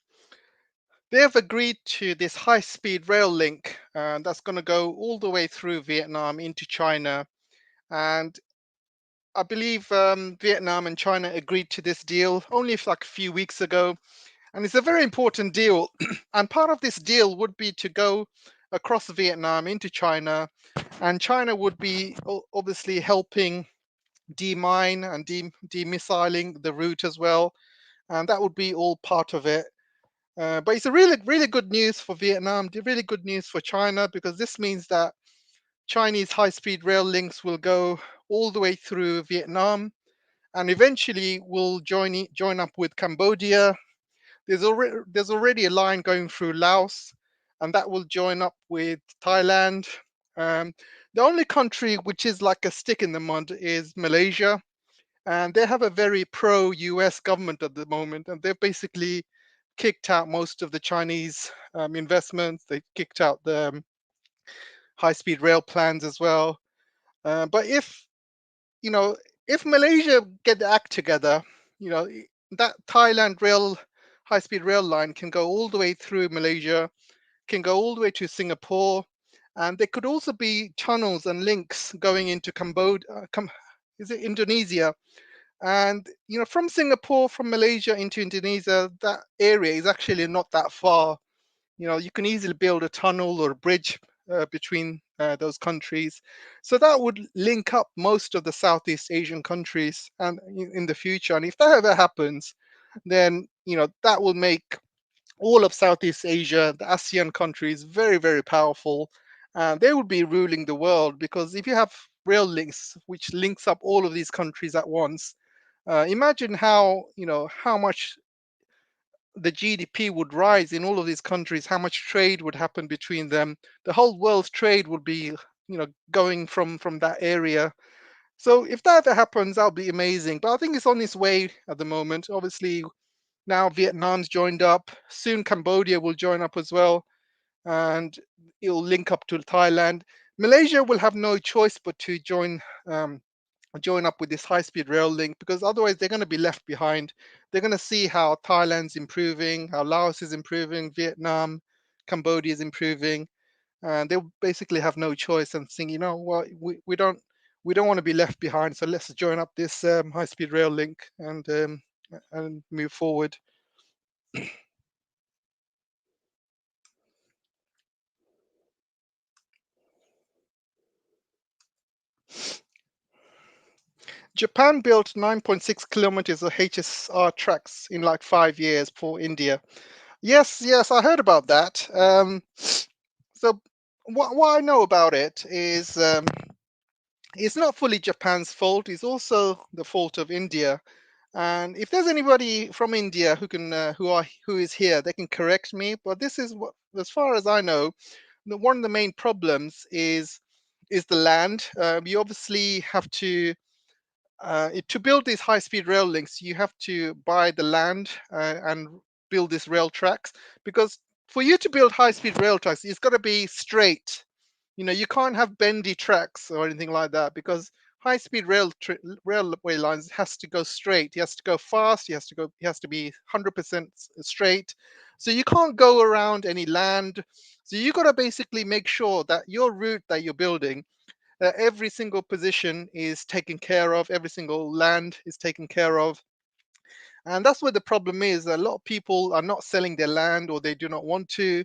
Speaker 1: have agreed to this high-speed rail link that's going to go all the way through Vietnam into China, and I believe Vietnam and China agreed to this deal only like a few weeks ago. And it's a very important deal. And part of this deal would be to go across Vietnam into China. And China would be obviously helping demine and demissiling the route as well. And that would be all part of it. But it's a really, really good news for Vietnam, really good news for China, because this means that Chinese high speed rail links will go all the way through Vietnam and eventually will join up with Cambodia. There's already a line going through Laos, and that will join up with Thailand. Um, the only country which is like a stick in the mud is Malaysia, and they have a very pro-US government at the moment, and they've basically kicked out most of the Chinese investments. They kicked out the high-speed rail plans as well. But you know, if Malaysia get the act together, that Thailand high-speed rail line can go all the way through Malaysia, can go all the way to Singapore, and there could also be tunnels and links going into Cambodia. Is it Indonesia? And from Singapore, from Malaysia into Indonesia, that area is actually not that far. You can easily build a tunnel or a bridge between those countries. So that would link up most of the Southeast Asian countries and in the future. And if that ever happens, then that will make all of Southeast Asia, the ASEAN countries, very, very powerful. And they would be ruling the world, because if you have rail links which links up all of these countries at once, imagine how much the GDP would rise in all of these countries, how much trade would happen between them. The whole world's trade would be, going from that area. So if that ever happens, that'll be amazing. But I think it's on its way at the moment. Obviously, now Vietnam's joined up. Soon Cambodia will join up as well, and it'll link up to Thailand. Malaysia will have no choice but to join up with this high-speed rail link, because otherwise they're going to be left behind. They're going to see how Thailand's improving, how Laos is improving, Vietnam, Cambodia is improving, and they'll basically have no choice and think, you know what, we don't want to be left behind, so let's join up this high-speed rail link and move forward. Japan built 9.6 kilometers of HSR tracks in like 5 years for India. Yes, yes, I heard about that. So what I know about it is it's not fully Japan's fault. It's also the fault of India. And if there's anybody from India who can who is here, they can correct me. But this is what, as far as I know, one of the main problems is the land. You obviously have to build these high-speed rail links, you have to buy the land and build these rail tracks. Because for you to build high-speed rail tracks, it's got to be straight. You can't have bendy tracks or anything like that, because high-speed railway lines has to go straight. He has to go fast. He has to be 100% straight. So you can't go around any land. So you got to basically make sure that your route that you're building, every single position is taken care of, every single land is taken care of. And that's where the problem is. A lot of people are not selling their land, or they do not want to.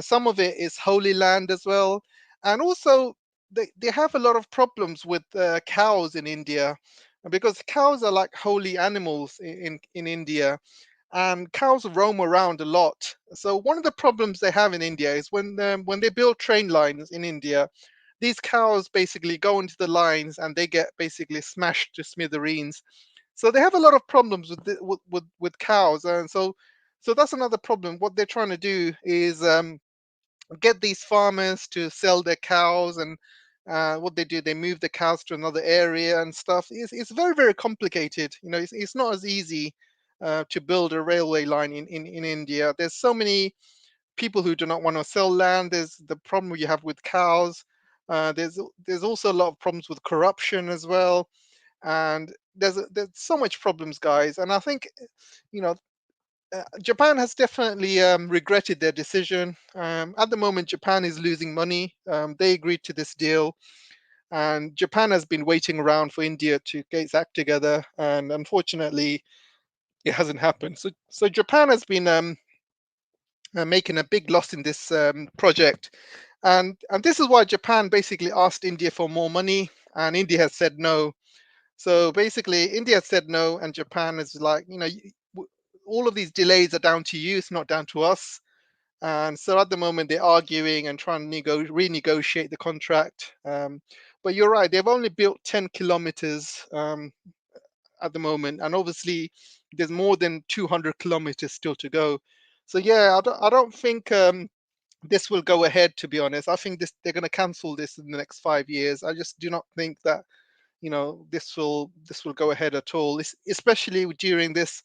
Speaker 1: Some of it is holy land as well. And also, they have a lot of problems with cows in India, because cows are like holy animals in India, and cows roam around a lot. So one of the problems they have in India is when they build train lines in India, these cows basically go into the lines and they get basically smashed to smithereens. So they have a lot of problems with cows, and so that's another problem. What they're trying to do is get these farmers to sell their cows, and what they do, they move the cows to another area and stuff. It's very, very complicated. It's not as easy to build a railway line in India. There's so many people who do not want to sell land. There's the problem you have with cows. There's also a lot of problems with corruption as well, and there's so much problems, guys. And I think, you know Japan has definitely regretted their decision. At the moment, Japan is losing money. They agreed to this deal, and Japan has been waiting around for India to get its act together, and unfortunately, it hasn't happened. So Japan has been making a big loss in this project, and this is why Japan basically asked India for more money, and India has said no. So basically, India said no, and Japan is like, all of these delays are down to you. It's not down to us. And so at the moment, they're arguing and trying to renegotiate the contract. But you're right; they've only built 10 kilometers at the moment, and obviously, there's more than 200 kilometers still to go. So yeah, I don't think this will go ahead. To be honest, I think they're going to cancel this in the next 5 years. I just do not think that this will go ahead at all, especially during this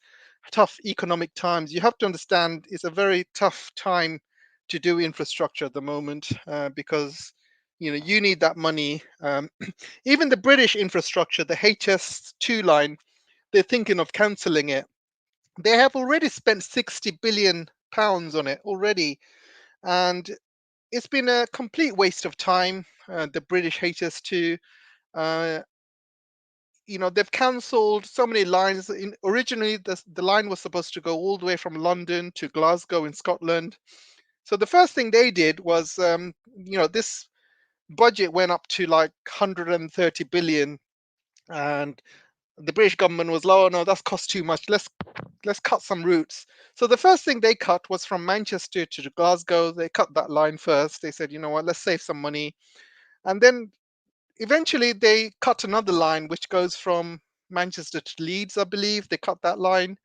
Speaker 1: tough economic times. You have to understand it's a very tough time to do infrastructure at the moment, because you need that money. Even the British infrastructure, the HS2 line, they're thinking of cancelling it. They have already spent 60 billion pounds on it already, and it's been a complete waste of time. The British HS2, uh, they've cancelled so many lines. Originally, the line was supposed to go all the way from London to Glasgow in Scotland. So the first thing they did was, this budget went up to like 130 billion, and the British government was like, "Oh no, that's cost too much. Let's cut some routes." So the first thing they cut was from Manchester to Glasgow. They cut that line first. They said, "You know what? Let's save some money." And then eventually they cut another line which goes from Manchester to Leeds, I believe. They cut that line,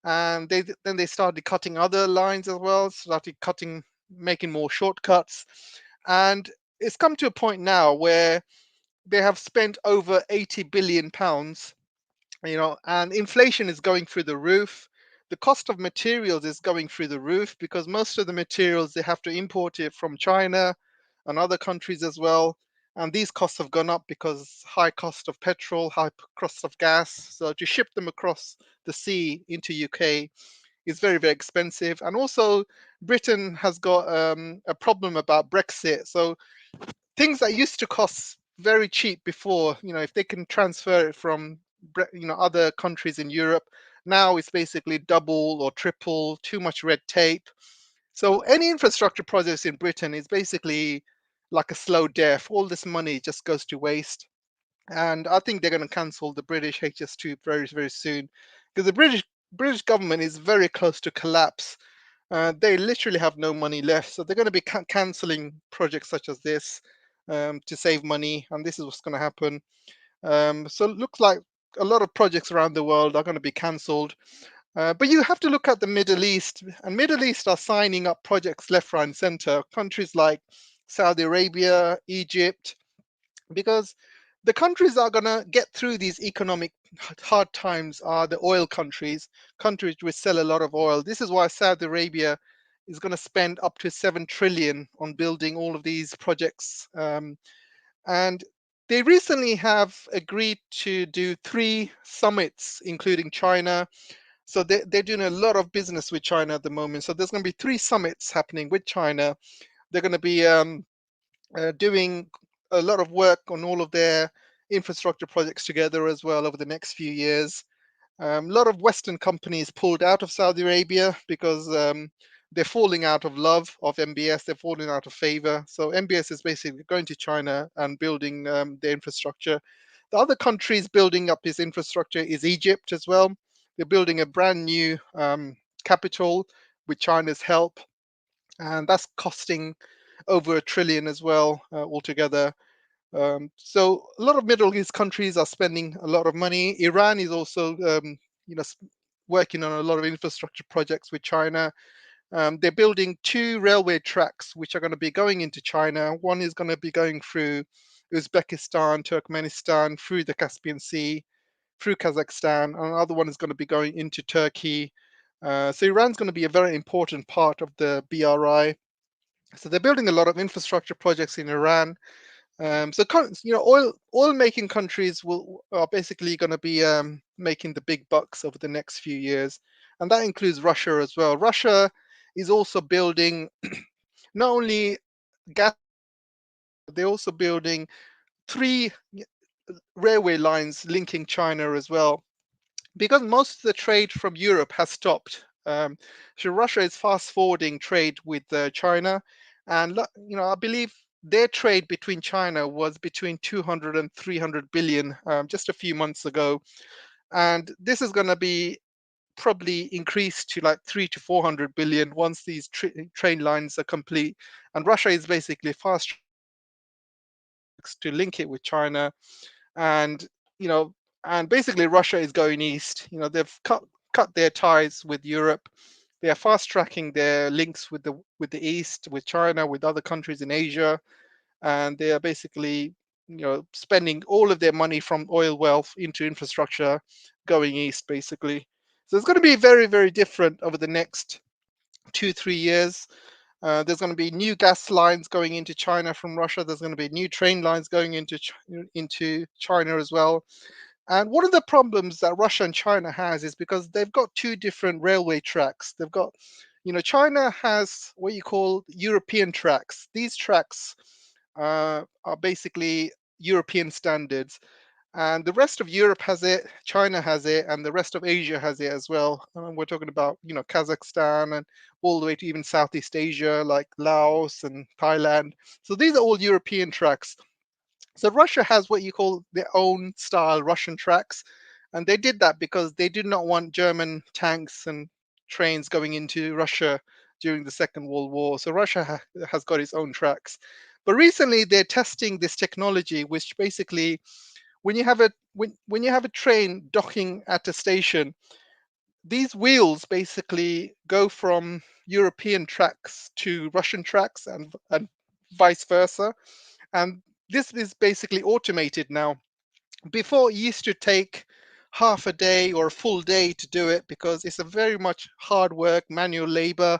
Speaker 1: and then they started cutting other lines as well. Started making more shortcuts, and it's come to a point now where they have spent over 80 billion pounds, and inflation is going through the roof. The cost of materials is going through the roof, because most of the materials they have to import it from China and other countries as well. And these costs have gone up because high cost of petrol, high cost of gas. So to ship them across the sea into UK, is very, very expensive. And also, Britain has got a problem about Brexit. So things that used to cost very cheap before, if they can transfer it from other countries in Europe, now it's basically double or triple, too much red tape. So any infrastructure projects in Britain is basically like a slow death. All this money just goes to waste. And I think they're going to cancel the British HS2 very, very soon, because the British government is very close to collapse. They literally have no money left, so they're going to be cancelling projects such as this to save money, and this is what's going to happen. So it looks like a lot of projects around the world are going to be cancelled. But you have to look at the Middle East, and Middle East are signing up projects left, right, and center. Countries like Saudi Arabia, Egypt, because the countries that are going to get through these economic hard times are the oil countries which sell a lot of oil. This is why Saudi Arabia is going to spend up to 7 trillion on building all of these projects. And they recently have agreed to do 3 summits, including China. So they're doing a lot of business with China at the moment. So there's going to be 3 summits happening with China. They're going to be doing a lot of work on all of their infrastructure projects together as well over the next few years. A lot of Western companies pulled out of Saudi Arabia because they're falling out of love of MBS, they're falling out of favor. So MBS is basically going to China and building the infrastructure. The other countries building up this infrastructure is Egypt as well. They're building a brand new capital with China's help, and that's costing over 1 trillion as well altogether. So a lot of Middle East countries are spending a lot of money. Iran is also, working on a lot of infrastructure projects with China. They're building 2 railway tracks which are going to be going into China. One is going to be going through Uzbekistan, Turkmenistan, through the Caspian Sea, through Kazakhstan, and another one is going to be going into Turkey. So Iran's going to be a very important part of the BRI. So they're building a lot of infrastructure projects in Iran. So oil making countries are basically going to be making the big bucks over the next few years, and that includes Russia as well. Russia is also building not only gas, they're also building 3 railway lines linking China as well, because most of the trade from Europe has stopped. So Russia is fast forwarding trade with China, and I believe their trade between China was between 200 and 300 billion just a few months ago, and this is going to be probably increased to like 3 to 400 billion once these train lines are complete. And Russia is basically fast to link it with China, and you know, and basically Russia is going east. They've cut their ties with Europe. They are fast tracking their links with the east, with China, with other countries in Asia, and they are basically spending all of their money from oil wealth into infrastructure going east, basically. So it's going to be very, very different over the next 2-3 years. There's going to be new gas lines going into China from Russia. There's going to be new train lines going into China as well. And one of the problems that Russia and China has is because they've got 2 different railway tracks. They've got, China has what you call European tracks. These tracks are basically European standards, and the rest of Europe has it, China has it, and the rest of Asia has it as well. We're talking about Kazakhstan and all the way to even Southeast Asia, like Laos and Thailand. So these are all European tracks. So Russia has what you call their own style Russian tracks, and they did that because they did not want German tanks and trains going into Russia during the Second World War. So Russia has got its own tracks. But recently they're testing this technology, which basically when you have a train docking at a station, these wheels basically go from European tracks to Russian tracks and vice versa. And this is basically automated now. Before, it used to take half a day or a full day to do it because it's a very much hard work, manual labor.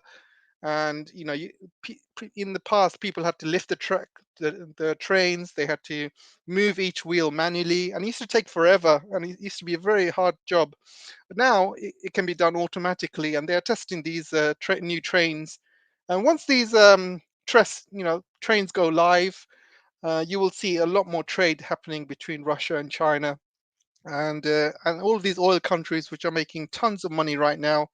Speaker 1: And in the past, people had to lift the trains. They had to move each wheel manually, and it used to take forever, and it used to be a very hard job. But now it can be done automatically, and they're testing these new trains. And once these trains go live, you will see a lot more trade happening between Russia and China, and all of these oil countries which are making tons of money right now.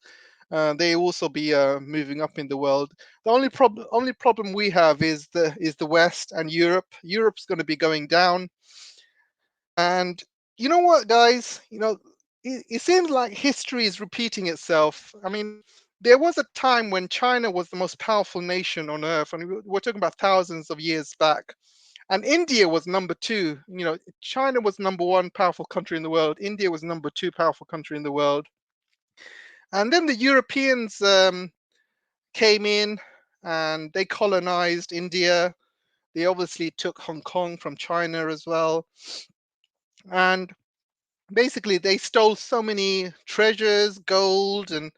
Speaker 1: They also be moving up in the world. The only problem we have is the West and Europe. Europe's going to be going down, and you know what, guys? It seems like history is repeating itself. I mean, there was a time when China was the most powerful nation on earth, and we're talking about thousands of years back. And India was number two. China was number one powerful country in the world. India was number two powerful country in the world. And then the Europeans came in and they colonized India. They obviously took Hong Kong from China as well. And basically, they stole so many treasures, gold, and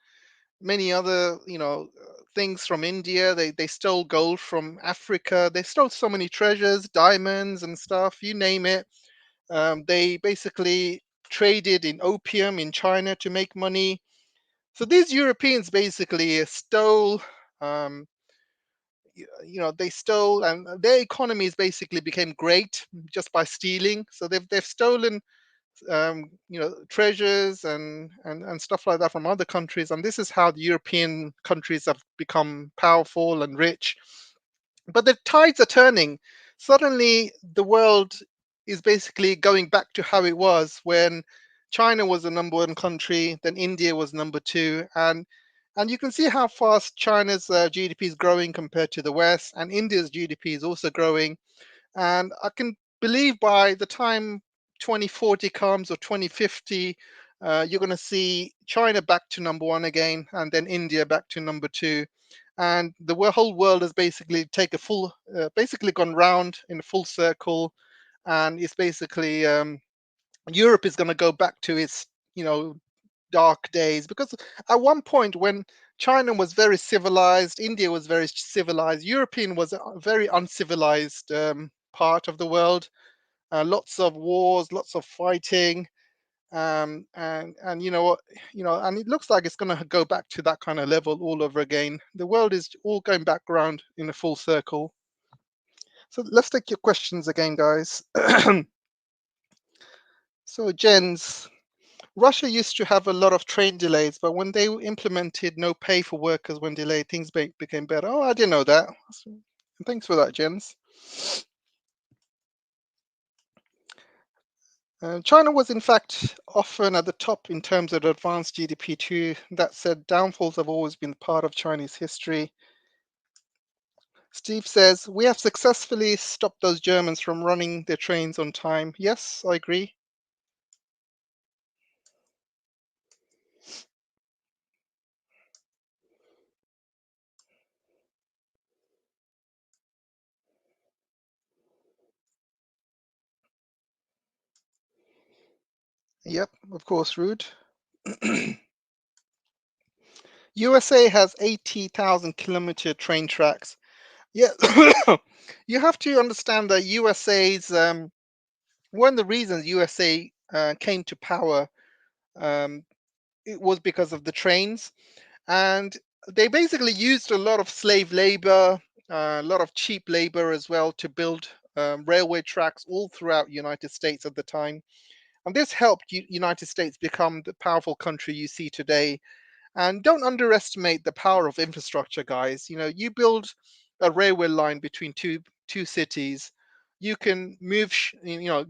Speaker 1: many other, things from India. They stole gold from Africa. They stole so many treasures, diamonds, and stuff. You name it. They basically traded in opium in China to make money. So these Europeans basically stole. Um, they stole, and their economies basically became great just by stealing. So they've stolen treasures and stuff like that from other countries, and this is how the European countries have become powerful and rich. But the tides are turning. Suddenly the world is basically going back to how it was when China was the number one country, then India was number two, and you can see how fast China's GDP is growing compared to the West, and India's GDP is also growing. And I can believe by the time 2040 comes, or 2050, you're going to see China back to number one again, and then India back to number two. And the whole world has basically gone round in a full circle. And it's basically Europe is going to go back to its, dark days, because at one point when China was very civilized, India was very civilized, European was a very uncivilized part of the world. Lots of wars, lots of fighting, and you know what, and it looks like it's going to go back to that kind of level all over again. The world is all going back around in a full circle. So let's take your questions again, guys. So Jens, Russia used to have a lot of train delays, but when they implemented no pay for workers when delayed, things became better. Oh, I didn't know that. Thanks for that, Jens. China was, in fact, often at the top in terms of advanced GDP too. That said, downfalls have always been part of Chinese history. Steve says, we have successfully stopped those Germans from running their trains on time. Yes, I agree. Yep, of course, Rude. USA has 80,000-kilometer train tracks. Yeah, you have to understand that USA's one of the reasons USA came to power, um, it was because of the trains, and they basically used a lot of slave labor, a lot of cheap labor as well to build railway tracks all throughout United States at the time, and this helped United States become the powerful country you see today. And don't underestimate the power of infrastructure, guys. You build a railway line between two cities, you can move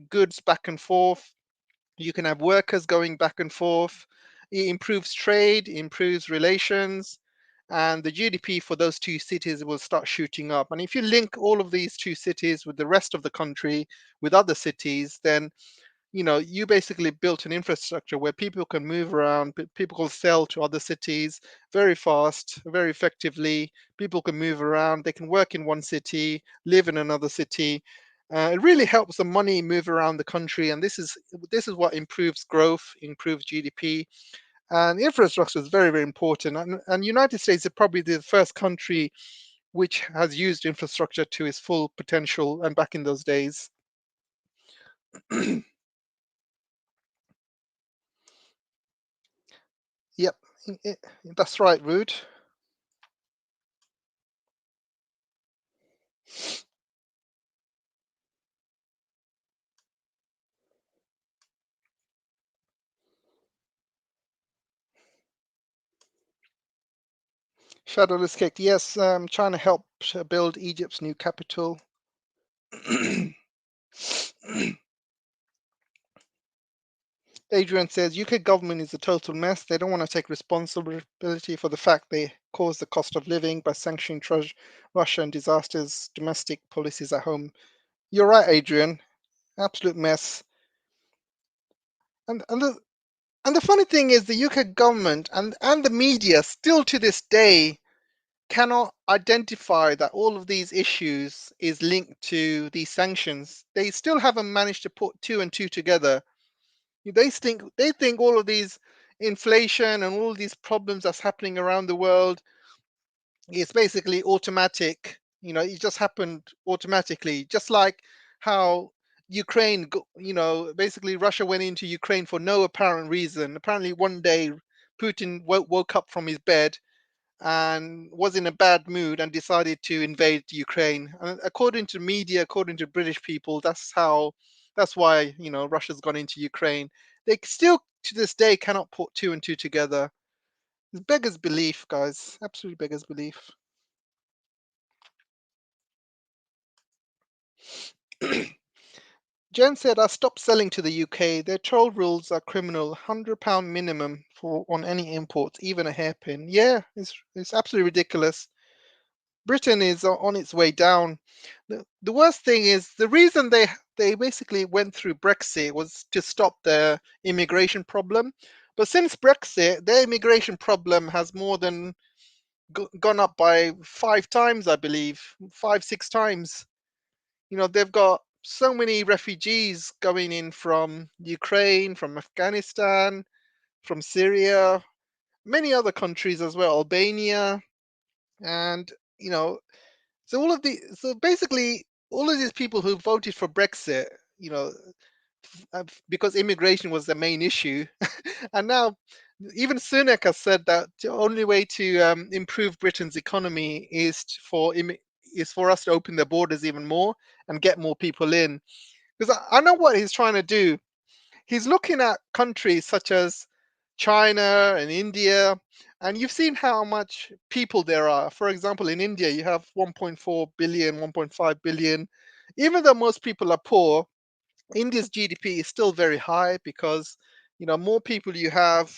Speaker 1: goods back and forth, you can have workers going back and forth. It improves trade, improves relations, and the GDP for those two cities will start shooting up. And if you link all of these two cities with the rest of the country, with other cities, then you basically built an infrastructure where people can move around, people can sell to other cities very fast, very effectively. People can move around, they can work in one city, live in another city. It really helps the money move around the country, and this is what improves growth, improves GDP. And infrastructure is very, very important. And United States is probably the first country which has used infrastructure to its full potential. And back in those days, yep, that's right, Rude. Shadowless cake. Yes, China helped build Egypt's new capital. Adrian says UK government is a total mess. They don't want to take responsibility for the fact they caused the cost of living by sanctioning Russia and disasters domestic policies at home. You're right, Adrian. Absolute mess. And the funny thing is the UK government and the media still to this day cannot identify that all of these issues is linked to these sanctions. They still haven't managed to put two and two together. They think all of these inflation and all these problems that's happening around the world is basically automatic. It just happened automatically, just like how basically Russia went into Ukraine for no apparent reason. Apparently, one day Putin woke up from his bed and was in a bad mood and decided to invade Ukraine. And according to media, according to British people, that's why Russia's gone into Ukraine. They still to this day cannot put two and two together. It's beggars belief, guys. Absolutely beggars belief. Jen said, I stopped selling to the UK. Their toll rules are criminal. £100 minimum for on any imports, even a hairpin. Yeah, it's absolutely ridiculous. Britain is on its way down. The worst thing is the reason they basically went through Brexit was to stop their immigration problem. But since Brexit, their immigration problem has more than gone up by 5 times, I believe, 5, 6 times. They've got so many refugees going in from Ukraine, from Afghanistan, from Syria, many other countries as well, Albania, and you know so basically all of these people who voted for Brexit, you know, because immigration was the main issue, and now even Sunak has said that the only way to improve Britain's economy is for us to open the borders even more and get more people in. Because I know what he's trying to do. He's looking at countries such as China and India, and you've seen how much people there are. For example, in India, you have 1.4 billion, 1.5 billion. Even though most people are poor, India's GDP is still very high because more people you have,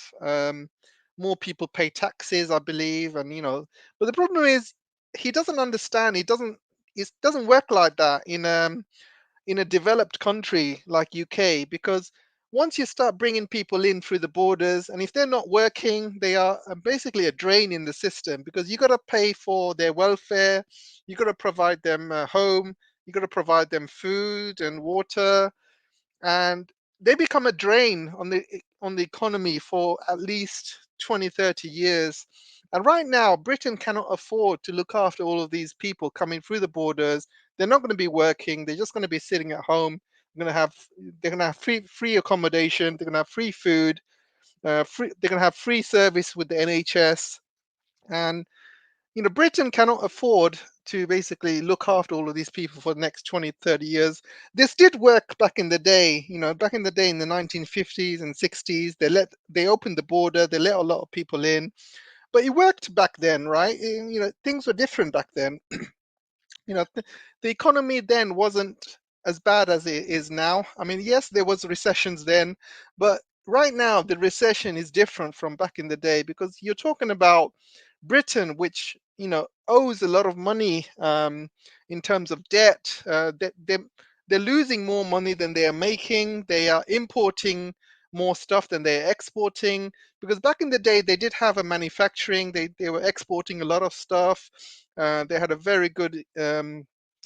Speaker 1: more people pay taxes, I believe, and But the problem is he doesn't understand. It doesn't work like that in a developed country like UK, because once you start bringing people in through the borders, and if they're not working, they are basically a drain in the system, because you got to pay for their welfare, you got to provide them a home, you got to provide them food and water, and they become a drain on the economy for at least 20, 30 years. And right now Britain cannot afford to look after all of these people coming through the borders. They're not going to be working, they're just going to be sitting at home. They're going to have free accommodation, they're going to have free food, they're going to have free service with the NHS. And Britain cannot afford to basically look after all of these people for the next 20, 30 years. This did work back in the day, back in the day in the 1950s and 60s. They opened the border, they let a lot of people in, but it worked back then, right? Things were different back then. The economy then wasn't as bad as it is now. I mean, yes, there was recessions then, but right now the recession is different from back in the day, because you're talking about Britain, which owes a lot of money in terms of debt. They're losing more money than they are making. They are importing more stuff than they're exporting, because back in the day they did have a manufacturing. They were exporting a lot of stuff. They had a very good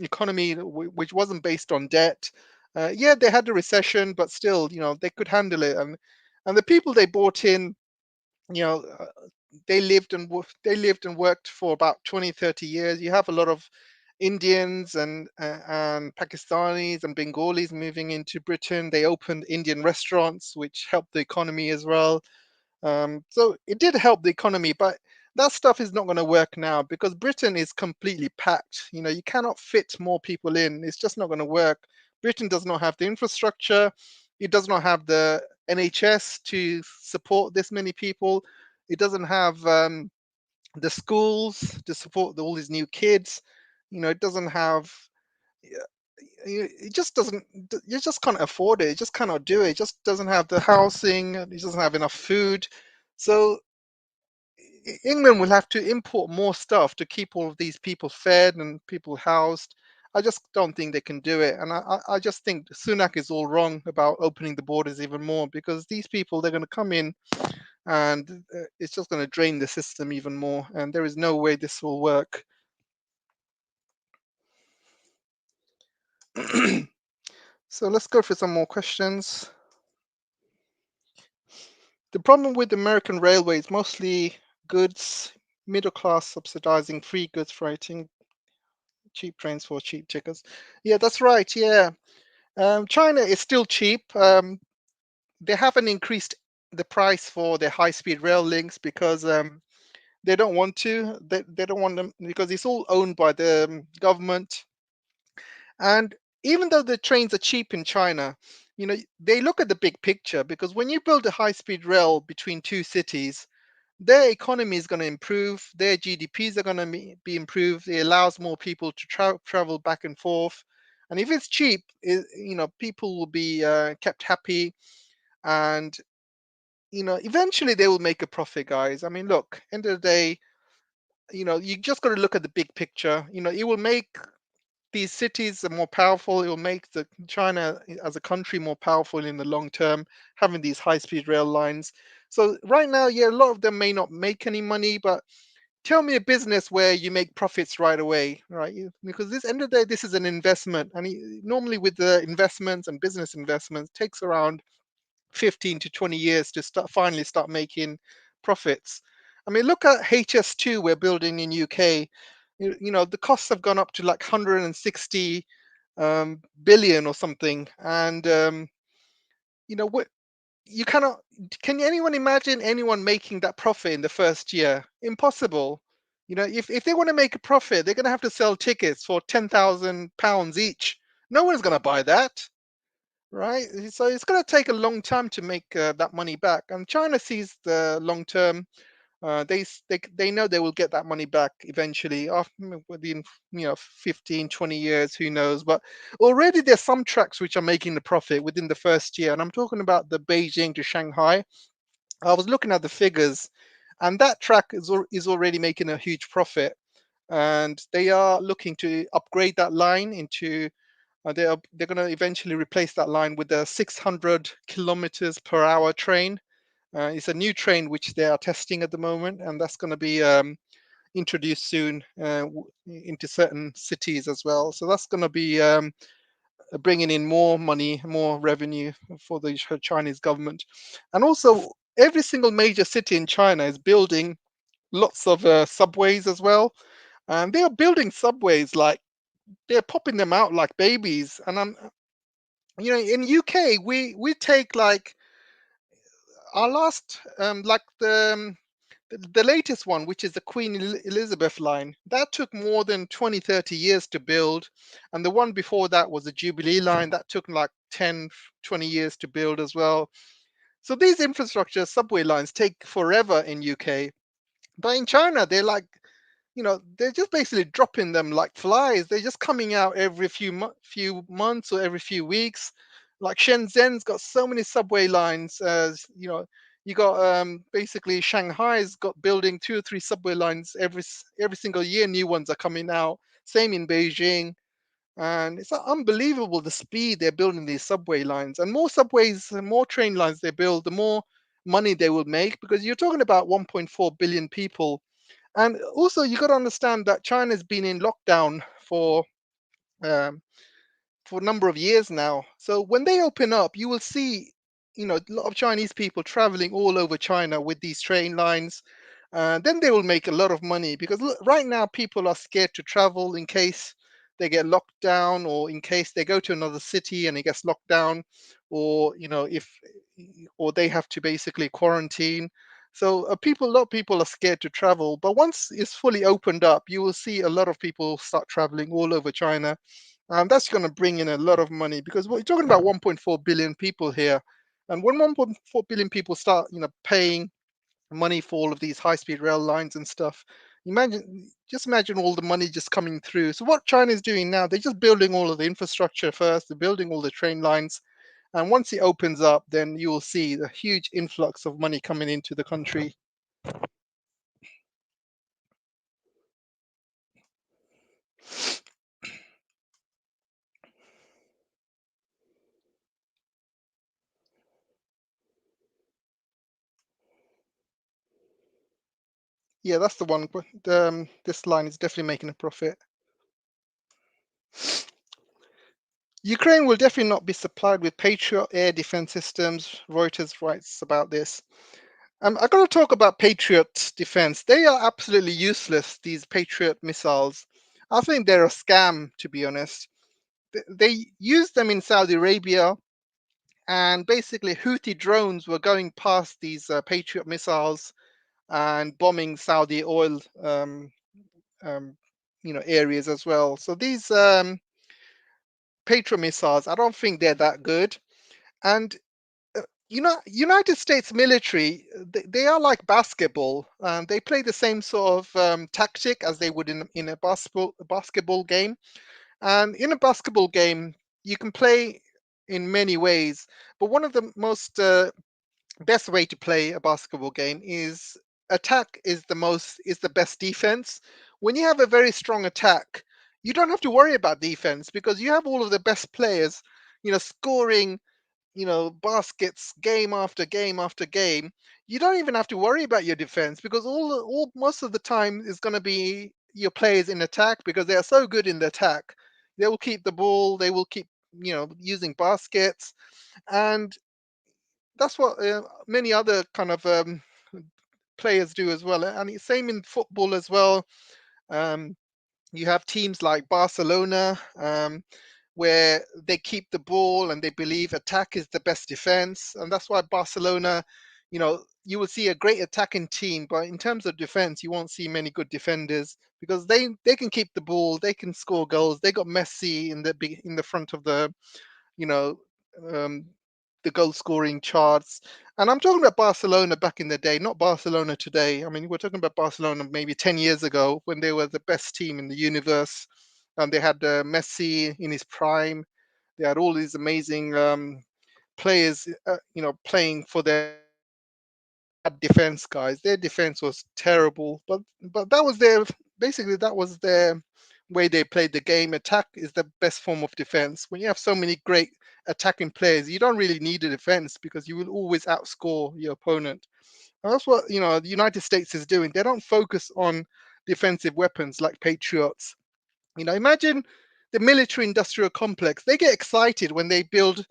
Speaker 1: economy which wasn't based on debt. Yeah, they had a recession, but still, they could handle it. And the people they brought in, you know, they lived and worked for about 20, 30 years. You have a lot of Indians and Pakistanis and Bengalis moving into Britain. They opened Indian restaurants, which helped the economy as well. So it did help the economy, but that stuff is not going to work now because Britain is completely packed. You know, you cannot fit more people in. It's just not going to work. Britain does not have the infrastructure. It does not have the NHS to support this many people. It doesn't have the schools to support all these new kids. You know, it doesn't have. It just doesn't. You just can't afford it. It just cannot do it. It just doesn't have the housing. It doesn't have enough food. So England will have to import more stuff to keep all of these people fed and people housed. I just don't think they can do it, and I just think Sunak is all wrong about opening the borders even more because these people they're going to come in and it's just going to drain the system even more, and there is no way this will work. So let's go for some more questions. The problem with American railways mostly goods, middle class subsidizing free goods freighting, cheap trains for cheap tickets. Yeah, that's right. Yeah, China is still cheap. They haven't increased the price for their high-speed rail links because they don't want to. They don't want them because it's all owned by the government. And even though the trains are cheap in China, you know, they look at the big picture because when you build a high-speed rail between two cities, their economy is going to improve, their GDPs are going to be improved. It allows more people to travel back and forth. And if it's cheap, you know, people will be kept happy. And, you know, eventually they will make a profit, guys. I mean, look, end of the day, you know, you just got to look at the big picture. You know, it will make these cities are more powerful. It will make the China as a country more powerful in the long term, having these high-speed rail lines. So right now, yeah, a lot of them may not make any money, but tell me a business where you make profits right away, right? Because this end of the day, this is an investment, and normally with the investments and business investments, takes around 15 to 20 years to finally start making profits. I mean, look at HS2 we're building in UK. You know, the costs have gone up to like 160 billion or something, and you know what? You cannot. Can anyone imagine anyone making that profit in the first year? Impossible. You know, if they want to make a profit, they're going to have to sell tickets for £10,000 each. No one's going to buy that, right? So it's going to take a long time to make that money back. And China sees the long term. They know they will get that money back eventually after within 15, 20 years, who knows. But already there's some tracks which are making the profit within the first year, and I'm talking about the Beijing to Shanghai. I was looking at the figures, and that track is already making a huge profit, and they are looking to upgrade that line into they're going to eventually replace that line with a 600 kilometers per hour train. It's a new train which they are testing at the moment, and that's going to be introduced soon into certain cities as well. So that's going to be bringing in more money, more revenue for the Chinese government. And also, every single major city in China is building lots of subways as well. And they are building subways like they're popping them out like babies. And you know, in UK, we take like our last like the latest one, which is the Queen Elizabeth line, that took more than 20, 30 years to build. And the one before that was the Jubilee line, that took like 10, 20 years to build as well. So these infrastructure subway lines take forever in UK. But in China, they're like, you know, they're just basically dropping them like flies. They're just coming out every few months or every few weeks. Like Shenzhen's got so many subway lines. As you know, you got basically Shanghai's got building 2 or 3 subway lines every single year. New ones are coming out. Same in Beijing, and it's unbelievable the speed they're building these subway lines. And more subways, and more train lines they build, the more money they will make because you're talking about 1.4 billion people. And also, you got to understand that China's been in lockdown um, for a number of years now. So when they open up, you will see, a lot of Chinese people traveling all over China with these train lines. Then they will make a lot of money because right now people are scared to travel in case they get locked down, or in case they go to another city and it gets locked down, or if or they have to basically quarantine. So a lot of people are scared to travel, but once it's fully opened up, you will see a lot of people start traveling all over China. That's going to bring in a lot of money because we're talking about 1.4 billion people here, and when 1.4 billion people start, paying money for all of these high-speed rail lines and stuff, just imagine all the money just coming through. So what China is doing now, they're just building all of the infrastructure first. They're building all the train lines, and once it opens up, then you will see the huge influx of money coming into the country. Yeah, that's the one. This line is definitely making a profit. Ukraine will definitely not be supplied with Patriot air defense systems. Reuters writes about this. I got to talk about Patriot defense. They are absolutely useless, these Patriot missiles. I think they're a scam, to be honest. They used them in Saudi Arabia, and basically Houthi drones were going past these Patriot missiles and bombing Saudi oil um, areas as well. So these Patriot missiles, I don't think they're that good. And United States military, they are like basketball. They play the same sort of tactic as they would in a basketball game. And in a basketball game, you can play in many ways, but one of the most best way to play a basketball game is attack is the best defense. When you have a very strong attack, you don't have to worry about defense because you have all of the best players, scoring, baskets game after game after game. You don't even have to worry about your defense because all most of the time is going to be your players in attack because they are so good in the attack. They will keep the ball. They will keep using baskets, and that's what many other kind of players do as well. And it's same in football as well. Um, you have teams like Barcelona, where they keep the ball and they believe attack is the best defense. And that's why Barcelona, you will see a great attacking team, but in terms of defense, you won't see many good defenders because they can keep the ball, they can score goals. They got Messi in the front of you know, um, the goal scoring charts. And I'm talking about Barcelona back in the day, not Barcelona today. I mean, we're talking about Barcelona maybe 10 years ago when they were the best team in the universe. And they had Messi in his prime. They had all these amazing players, playing for their bad defense guys. Their defense was terrible, but that was their basically that was their way they played the game. Attack is the best form of defense. When you have so many great attacking players, you don't really need a defense because you will always outscore your opponent. And that's what the United States is doing. They don't focus on defensive weapons like Patriots. Imagine the military industrial complex. They get excited when they build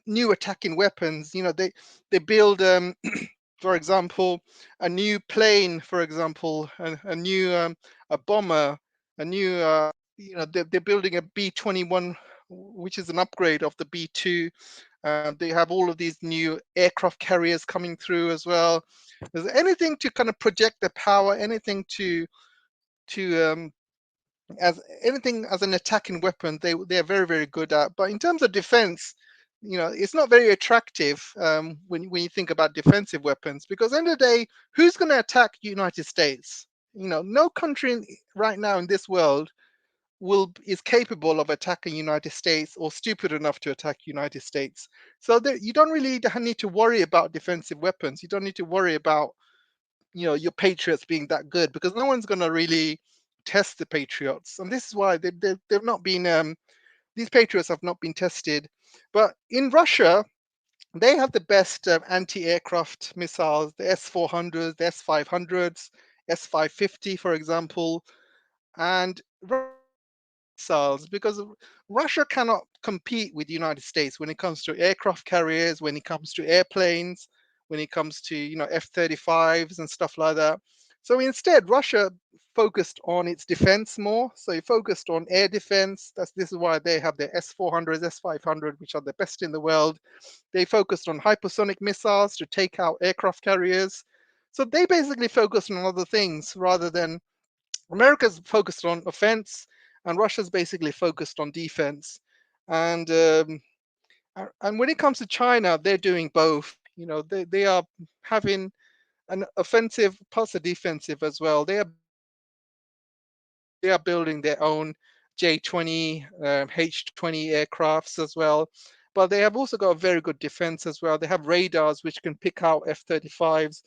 Speaker 1: new attacking weapons. They build for example, a new plane, for example, a new a bomber, a new they're building a B-21, which is an upgrade of the B-2. They have all of these new aircraft carriers coming through as well. There's anything to kind of project the power, anything to as anything as an attacking weapon, they're very very good at. But in terms of defense, it's not very attractive when you think about defensive weapons because at the end of the day, who's going to attack United States? No country right now in this world is capable of attacking United States or stupid enough to attack United States. So that you don't really need to worry about defensive weapons. You don't need to worry about your Patriots being that good because no one's going to really test the Patriots, and this is why they've not been these Patriots have not been tested. But in Russia, they have the best anti-aircraft missiles, the S-400s, the S-500s, S-550, for example, and missiles because Russia cannot compete with the United States when it comes to aircraft carriers, when it comes to airplanes, when it comes to F-35s and stuff like that. So instead, Russia focused on its defense more. So it focused on air defense. This is why they have their S-400s, S-500, which are the best in the world. They focused on hypersonic missiles to take out aircraft carriers. So they basically focused on other things rather than America's focused on offense, and Russia's basically focused on defense. And and when it comes to China, they're doing both. They are having an offensive plus a defensive as well. They are building their own J-20, H-20 aircrafts as well. But they have also got a very good defense as well. They have radars which can pick out F-35s.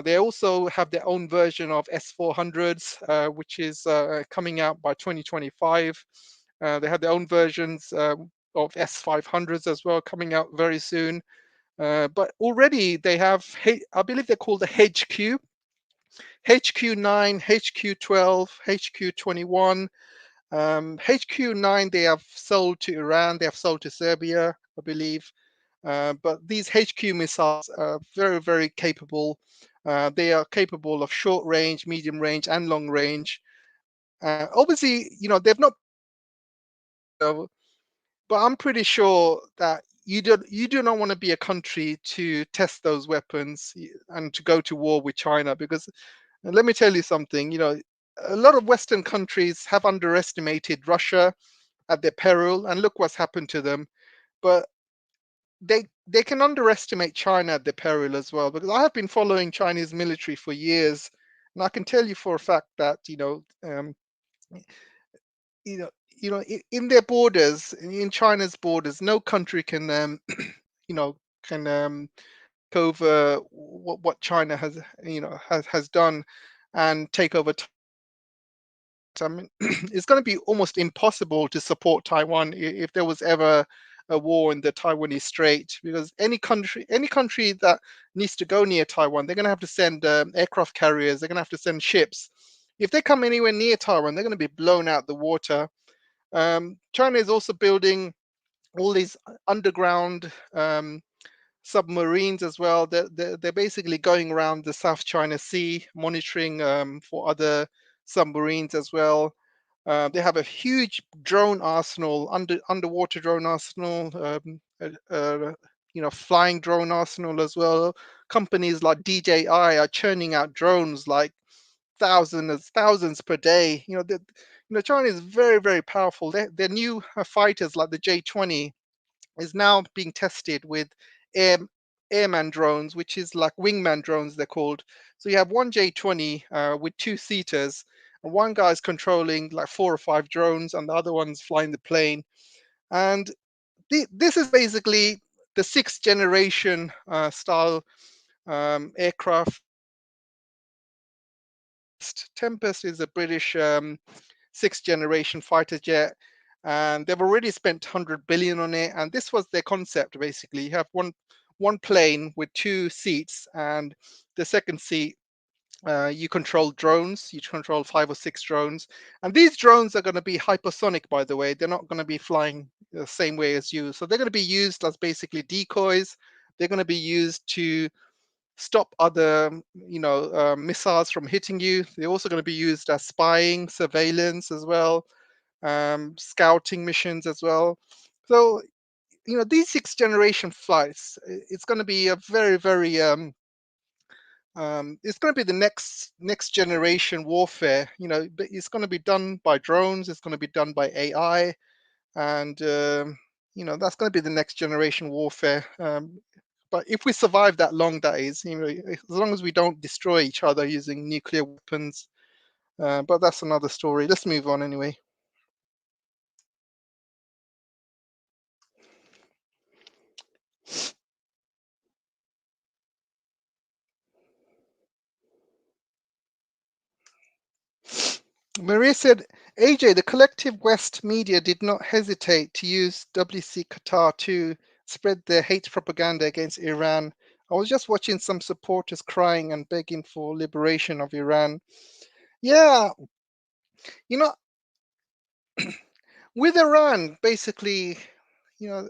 Speaker 1: They also have their own version of S-400s, which is coming out by 2025. They have their own versions of S-500s as well, coming out very soon. But already they have, I believe they're called the HQ, HQ9, HQ12, HQ21. HQ9 they have sold to Iran, they have sold to Serbia, I believe. But these HQ missiles are very, very capable. They are capable of short range, medium range, and long range. Obviously, they've not, uh, but I'm pretty sure that you do not want to be a country to test those weapons and to go to war with China because let me tell you something. A lot of Western countries have underestimated Russia at their peril, and look what's happened to them. But they can underestimate China at their peril as well, because I have been following Chinese military for years, and I can tell you for a fact that you know in their borders, in China's borders, no country can you know can take over what China has done and take over. I mean, it's going to be almost impossible to support Taiwan if there was ever a war in the Taiwanese Strait, because any country that needs to go near Taiwan, they're going to have to send aircraft carriers. They're going to have to send ships. If they come anywhere near Taiwan, they're going to be blown out the water. China is also building all these underground submarines as well. They're basically going around the South China Sea, monitoring for other submarines as well. They have a huge drone arsenal, underwater drone arsenal, flying drone arsenal as well. Companies like DJI are churning out drones like thousands per day. China is very, very powerful. Their new fighters like the J-20 is now being tested with air, airman drones, which is like wingman drones, they're called. So you have one J-20 with two seaters, and one guy's controlling like 4 or 5 drones, and the other one's flying the plane. And this is basically the sixth generation style aircraft. Tempest is a British sixth generation fighter jet, and they've already spent 100 billion on it. And this was their concept basically. You have one plane with 2 seats, and the second seat you control drones. You control 5 or 6 drones, and these drones are going to be hypersonic. By the way, they're not going to be flying the same way as you. So they're going to be used as basically decoys. They're going to be used to stop other missiles from hitting you. They're also going to be used as spying, surveillance as well, scouting missions as well. So these sixth generation flights, it's going to be a very, very it's going to be the next generation warfare. But it's going to be done by drones. It's going to be done by AI, and that's going to be the next generation warfare. But if we survive that long, that is, as long as we don't destroy each other using nuclear weapons. But that's another story. Let's move on anyway. Maria said, AJ, the collective West media did not hesitate to use WC Qatar to spread their hate propaganda against Iran. I was just watching some supporters crying and begging for liberation of Iran. Yeah, you know, with Iran, basically, you know,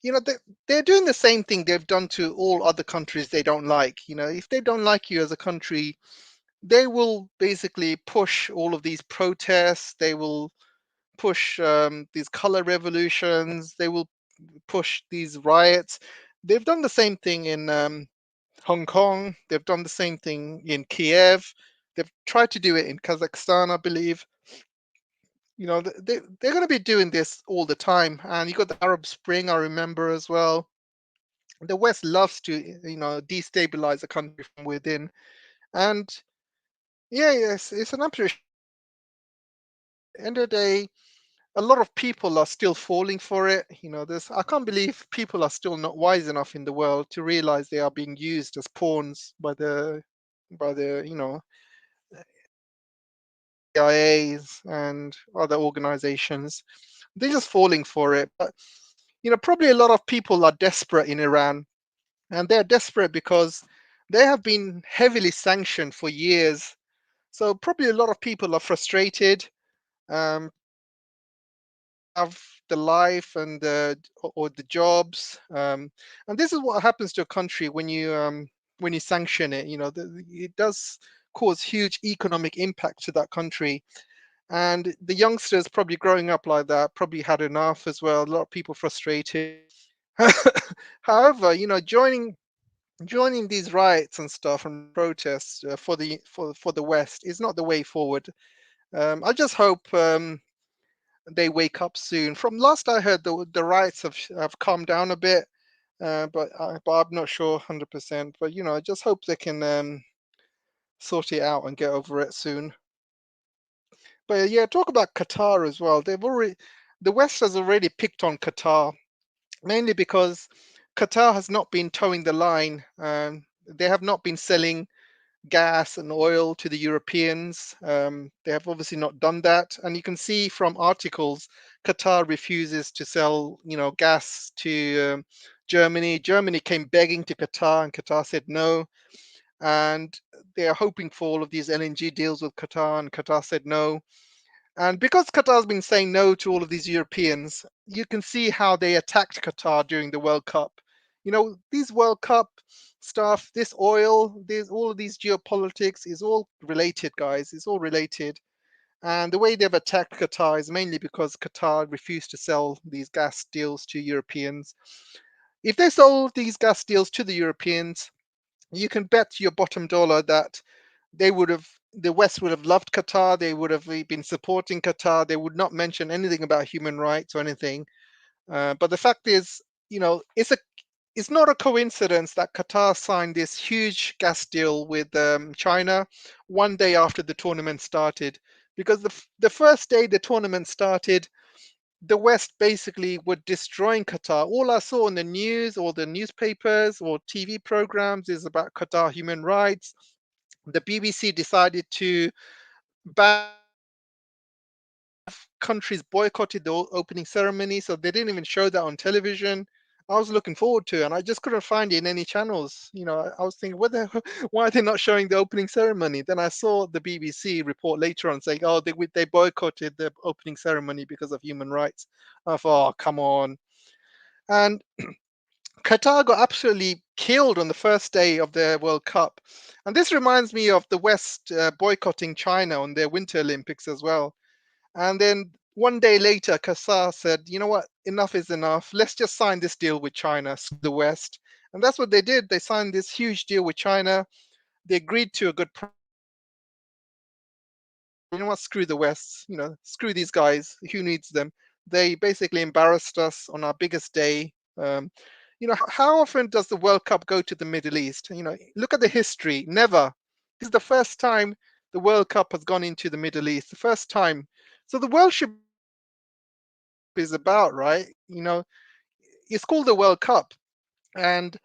Speaker 1: you know, they're doing the same thing they've done to all other countries they don't like. You know, if they don't like you as a country, they will basically push all of these protests. They will push these color revolutions. They will push these riots. They've done the same thing in Hong Kong. They've done the same thing in Kiev. They've tried to do it in Kazakhstan, I believe. You know, they're going to be doing this all the time. And you got the Arab Spring, I remember as well. The West loves to, you know, destabilize a country from within. And yeah, yes, it's an absolute end of the day. A lot of people are still falling for it. You know, there's I can't believe people are still not wise enough in the world to realize they are being used as pawns by the you know CIAs and other organizations. They're just falling for it. But you know, probably a lot of people are desperate in Iran, and they're desperate because they have been heavily sanctioned for years. So probably a lot of people are frustrated. Um, have the life and or the jobs, and this is what happens to a country when you sanction it. You know, it does cause huge economic impact to that country, and the youngsters probably growing up like that probably had enough as well. A lot of people frustrated. However, you know, joining these riots and stuff and protests for the West is not the way forward. I just hope they wake up soon. From last I heard, the riots have calmed down a bit, but I'm not sure 100%. But you know, I just hope they can sort it out and get over it soon. But yeah, talk about Qatar as well. The West has already picked on Qatar mainly because Qatar has not been towing the line. They have not been selling gas and oil to the Europeans. They have obviously not done that, and you can see from articles, Qatar refuses to sell, you know, gas to Germany. Germany came begging to Qatar, and Qatar said no. And they are hoping for all of these LNG deals with Qatar, and Qatar said no. And because Qatar's been saying no to all of these Europeans, you can see how they attacked Qatar during the World Cup. You know, these World Cup stuff, this oil, all of these geopolitics is all related, guys. It's all related. And the way they've attacked Qatar is mainly because Qatar refused to sell these gas deals to Europeans. If they sold these gas deals to the Europeans, you can bet your bottom dollar that the West would have loved Qatar. They would have been supporting Qatar. They would not mention anything about human rights or anything. But the fact is, you know, it's not a coincidence that Qatar signed this huge gas deal with China one day after the tournament started. Because the first day the tournament started, the West basically were destroying Qatar. All I saw in the news or the newspapers or TV programs is about Qatar human rights. The BBC decided to ban countries boycotted the opening ceremony, so they didn't even show that on television. I was looking forward to it, and I just couldn't find it in any channels. You know, I was thinking, why are they not showing the opening ceremony? Then I saw the BBC report later on saying, oh, they boycotted the opening ceremony because of human rights. I thought, oh, come on. And Qatar got absolutely killed on the first day of the World Cup. And this reminds me of the West boycotting China on their Winter Olympics as well. And then one day later, Qatar said, you know what, enough is enough. Let's just sign this deal with China, screw the West. And that's what they did. They signed this huge deal with China. They agreed to a good price. You know what, screw the West. You know, screw these guys. Who needs them? They basically embarrassed us on our biggest day. You know, how often does the World Cup go to the Middle East? You know, look at the history. Never. This is the first time the World Cup has gone into the Middle East. The first time. So the world should is about, right? You know, it's called the World Cup, and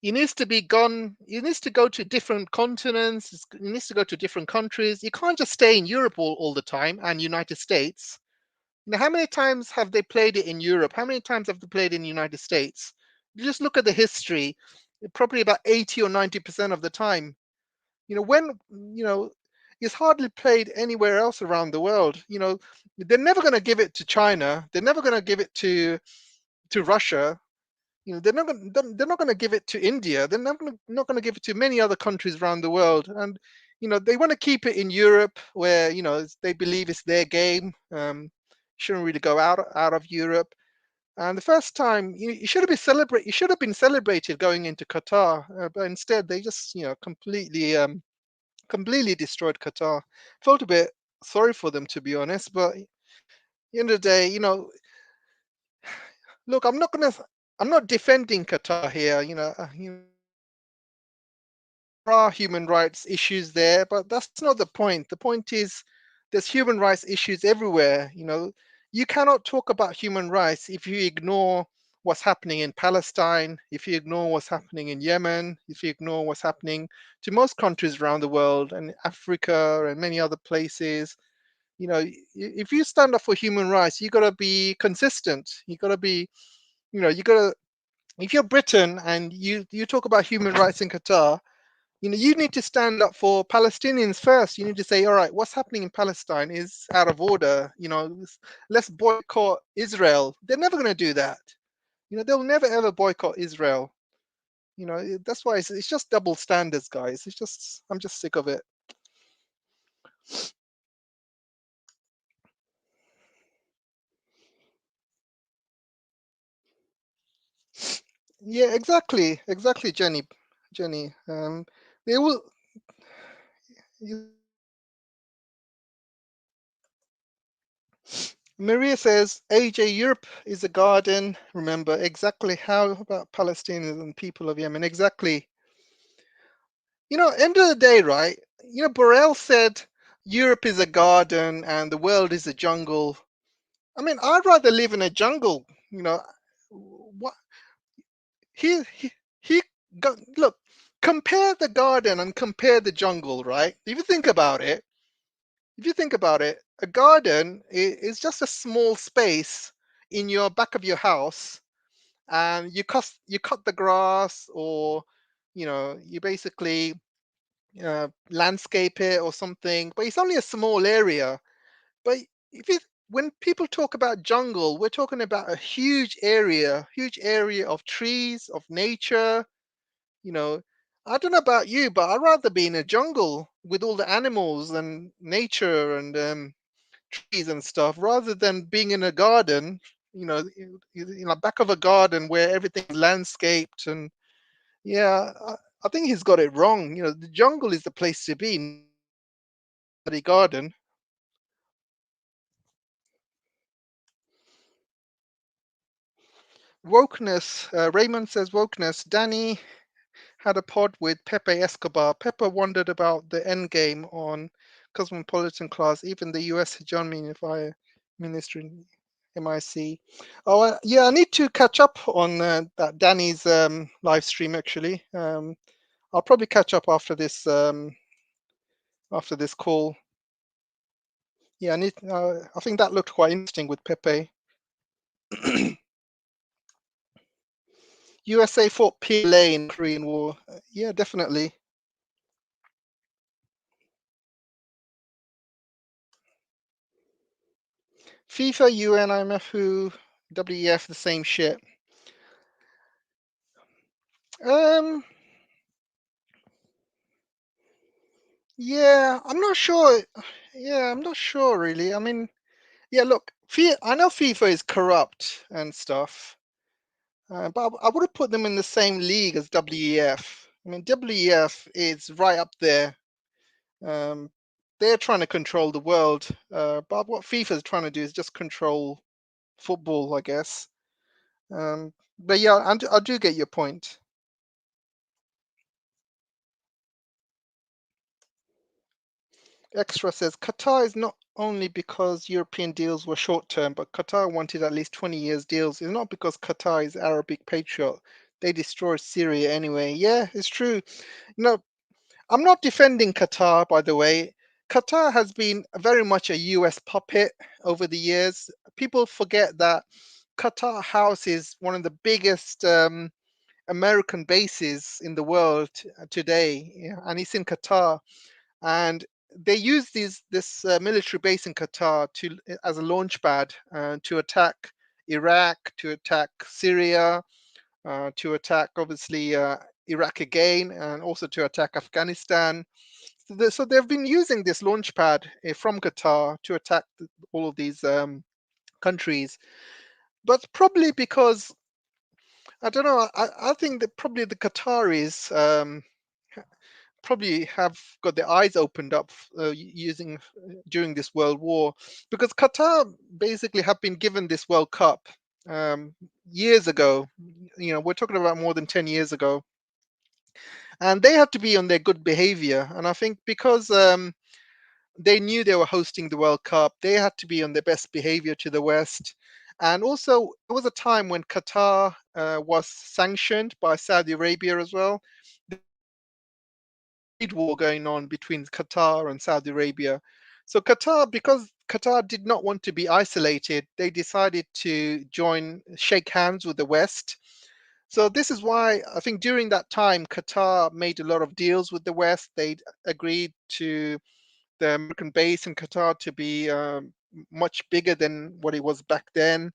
Speaker 1: it needs to be gone. It needs to go to different continents. It needs to go to different countries. You can't just stay in Europe all the time and United States. You know, how many times have they played it in Europe? How many times have they played in the United States? You just look at the history. Probably about 80 or 90% of the time. You know, when you know, It's hardly played anywhere else around the world. They're never going to give it to China. They're never going to give it to Russia. They're not going to give it to India. They're not going to give it to many other countries around the world. And they want to keep it in Europe, where they believe it's their game. Shouldn't really go out of Europe. And the first time you should have been celebrate, you should have been celebrated going into Qatar, but instead they just completely destroyed Qatar. Felt a bit sorry for them, to be honest. But at the end of the day, look, I'm not defending Qatar here. There are human rights issues there, but that's not the point. The point is there's human rights issues everywhere. You cannot talk about human rights if you ignore what's happening in Palestine, if you ignore what's happening in Yemen, if you ignore what's happening to most countries around the world and Africa and many other places. If you stand up for human rights, you got to be consistent. You got to be, you got to, if you're Britain and you talk about human rights in Qatar, you need to stand up for Palestinians first. You need to say, all right, what's happening in Palestine is out of order. Let's boycott Israel. They're never going to do that. They'll never ever boycott Israel. That's why it's just double standards, guys. I'm just sick of it. Yeah, exactly, Jenny. They will. Maria says, AJ, Europe is a garden. Remember, exactly. How about Palestinians and people of Yemen? Exactly. End of the day, right? Borrell said Europe is a garden and the world is a jungle. I mean, I'd rather live in a jungle. What he got, look, compare the garden and compare the jungle, right? If you think about it, a garden is just a small space in your back of your house, and you cut the grass, or you basically landscape it or something, but it's only a small area. But if it when people talk about jungle, we're talking about a huge area of trees, of nature. you know I don't know about you, but I'd rather be in a jungle with all the animals and nature and trees and stuff, rather than being in a garden, back of a garden where everything's landscaped. And yeah, I think he's got it wrong. The jungle is the place to be, not the garden. Wokeness, Raymond says wokeness. Danny had a pod with Pepe Escobar. Pepe wondered about the end game on cosmopolitan class. Even the US hegemony if I ministry MIC. Oh, yeah, I need to catch up on that Danny's live stream actually. I'll probably catch up after this call. Yeah, I think that looked quite interesting with Pepe. USA fought PLA in Korean War. Yeah, definitely. FIFA, UN, IMF, WHO, WEF, the same shit. Um, yeah, I'm not sure. Yeah, I'm not sure really. I mean, yeah, look, I know FIFA is corrupt and stuff, but I would have put them in the same league as WEF. I mean, WEF is right up there. Um, they're trying to control the world, but what FIFA is trying to do is just control football, I guess. But yeah, I do get your point. Extra says Qatar is not only because European deals were short term, but Qatar wanted at least 20 years deals. It's not because Qatar is Arabic patriot. They destroyed Syria anyway. Yeah, it's true. No, I'm not defending Qatar, by the way. Qatar has been very much a US puppet over the years. People forget that Qatar houses one of the biggest American bases in the world today, yeah, and it's in Qatar. And they use this military base in Qatar to as a launch pad to attack Iraq, to attack Syria, to attack obviously Iraq again, and also to attack Afghanistan. So they've been using this launch pad from Qatar to attack all of these countries, but probably because I don't know. I think that probably the Qataris probably have got their eyes opened up using during this World War, because Qatar basically have been given this World Cup um, years ago. We're talking about more than 10 years ago, and they had to be on their good behavior. And I think because they knew they were hosting the World Cup, they had to be on their best behavior to the West. And also, there was a time when Qatar was sanctioned by Saudi Arabia as well. Trade war going on between Qatar and Saudi Arabia. So Qatar, because Qatar did not want to be isolated, they decided to shake hands with the West. So this is why I think during that time, Qatar made a lot of deals with the West. They agreed to the American base in Qatar to be much bigger than what it was back then.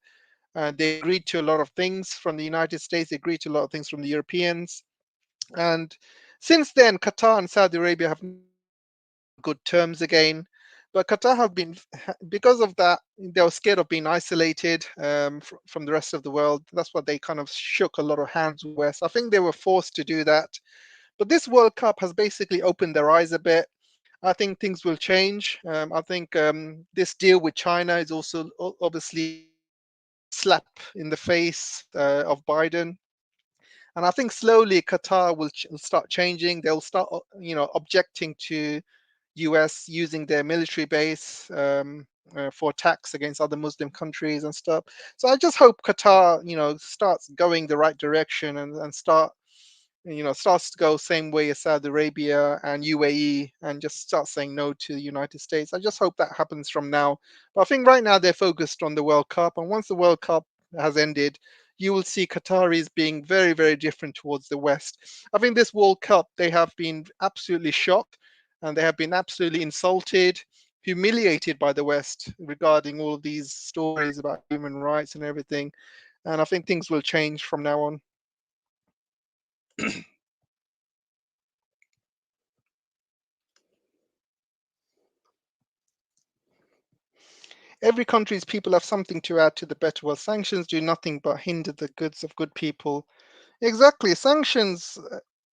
Speaker 1: They agreed to a lot of things from the United States. They agreed to a lot of things from the Europeans. And since then, Qatar and Saudi Arabia have good terms again. But Qatar have been, because of that, they were scared of being isolated from the rest of the world. That's why they kind of shook a lot of hands with West. I think they were forced to do that. But this World Cup has basically opened their eyes a bit. I think things will change. I think this deal with China is also obviously slap in the face of Biden. And I think slowly Qatar will start changing. They'll start, objecting to US using their military base for attacks against other Muslim countries and stuff. So I just hope Qatar, starts going the right direction and starts to go same way as Saudi Arabia and UAE, and just start saying no to the United States. I just hope that happens from now. But I think right now they're focused on the World Cup, and once the World Cup has ended, you will see Qataris being very, very different towards the West. I think this World Cup, they have been absolutely shocked, and they have been absolutely insulted, humiliated by the West regarding all of these stories about human rights and everything. And I think things will change from now on. Every country's people have something to add to the better world. Sanctions do nothing but hinder the goods of good people. Exactly. Sanctions,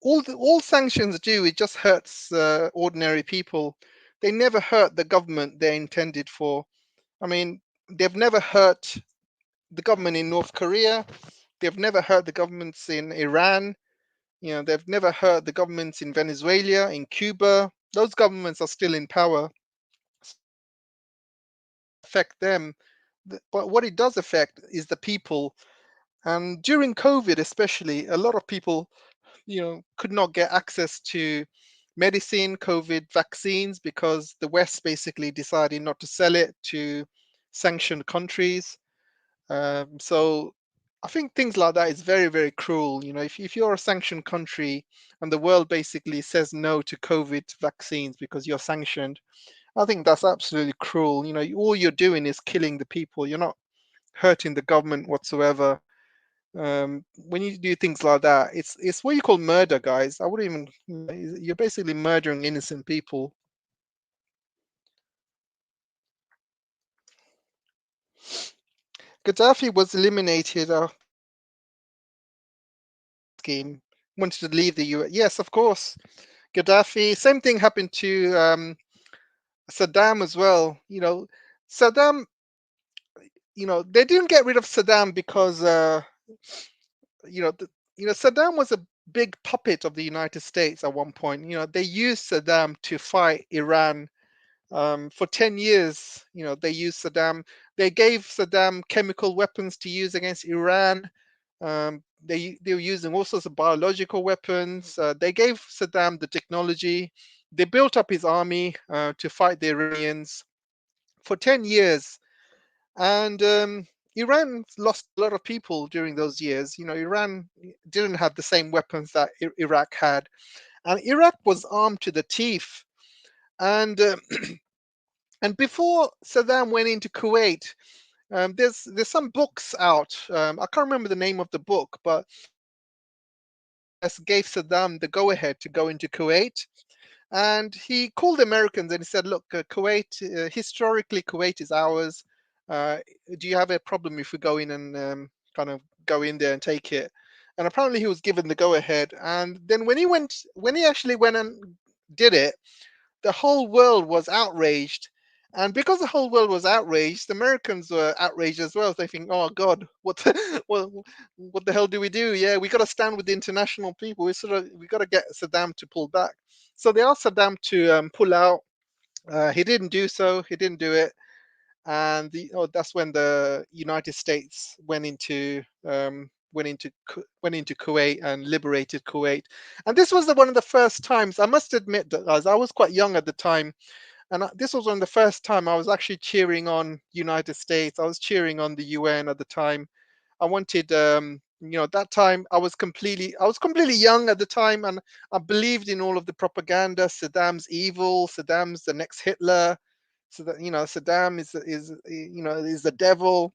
Speaker 1: all sanctions do, it just hurts ordinary people. They never hurt the government they're intended for. I mean, they've never hurt the government in North Korea. They've never hurt the governments in Iran. They've never hurt the governments in Venezuela, in Cuba. Those governments are still in power. Affect them. But what it does affect is the people. And during COVID, especially, a lot of people, could not get access to medicine, COVID vaccines, because the West basically decided not to sell it to sanctioned countries. So I think things like that is very, very cruel. If you're a sanctioned country and the world basically says no to COVID vaccines because you're sanctioned, I think that's absolutely cruel. All you're doing is killing the people. You're not hurting the government whatsoever. When you do things like that, it's what you call murder, guys. I wouldn't even. You're basically murdering innocent people. Gaddafi was eliminated. Scheme wanted to leave the US. Yes, of course. Gaddafi. Same thing happened to Saddam as well. Saddam. They didn't get rid of Saddam because you know, the, Saddam was a big puppet of the United States at one point. They used Saddam to fight Iran for 10 years. They used Saddam. They gave Saddam chemical weapons to use against Iran. They were using all sorts of biological weapons. They gave Saddam the technology. They built up his army to fight the Iranians for 10 years. And Iran lost a lot of people during those years. Iran didn't have the same weapons that Iraq had. And Iraq was armed to the teeth. And and before Saddam went into Kuwait, there's some books out. I can't remember the name of the book, but US gave Saddam the go-ahead to go into Kuwait, and he called the Americans and he said, "Look, Kuwait, historically, Kuwait is ours. Uh, do you have a problem if we go in and kind of go in there and take it?" And apparently, he was given the go-ahead. And then when he actually went and did it, the whole world was outraged. And because the whole world was outraged, the Americans were outraged as well. They think, "Oh God, what the, what the hell do we do? Yeah, we got to stand with the international people. We got to get Saddam to pull back." So they asked Saddam to pull out. He didn't do so. He didn't do it, and that's when the United States went into Kuwait and liberated Kuwait. And this was one of the first times. I must admit that, guys, I was quite young at the time, and this was one of the first time I was actually cheering on United States. I was cheering on the UN at the time. I wanted, that time I was completely young at the time, and I believed in all of the propaganda. Saddam's evil. Saddam's the next Hitler. So that Saddam is the devil,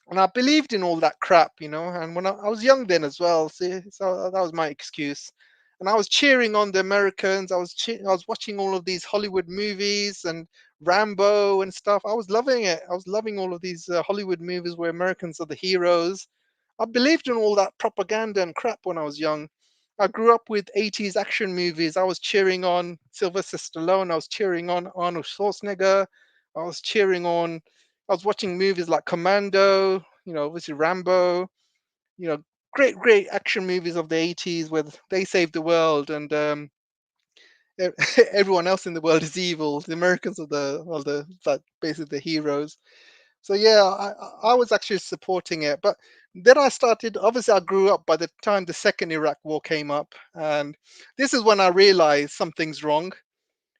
Speaker 1: and I believed in all that crap. And when I was young then as well, see, so that was my excuse. And I was cheering on the Americans. I was watching all of these Hollywood movies and Rambo and stuff. I was loving it. I was loving all of these Hollywood movies where Americans are the heroes. I believed in all that propaganda and crap when I was young. I grew up with 80s action movies. I was cheering on Sylvester Stallone. I was cheering on Arnold Schwarzenegger. I was cheering on. I was watching movies like Commando. Obviously Rambo. You know, great action movies of the 80s where they saved the world, and everyone else in the world is evil. The Americans are like basically the heroes. So yeah, I was actually supporting it, but then I started. Obviously, I grew up by the time the second Iraq War came up, and this is when I realized something's wrong.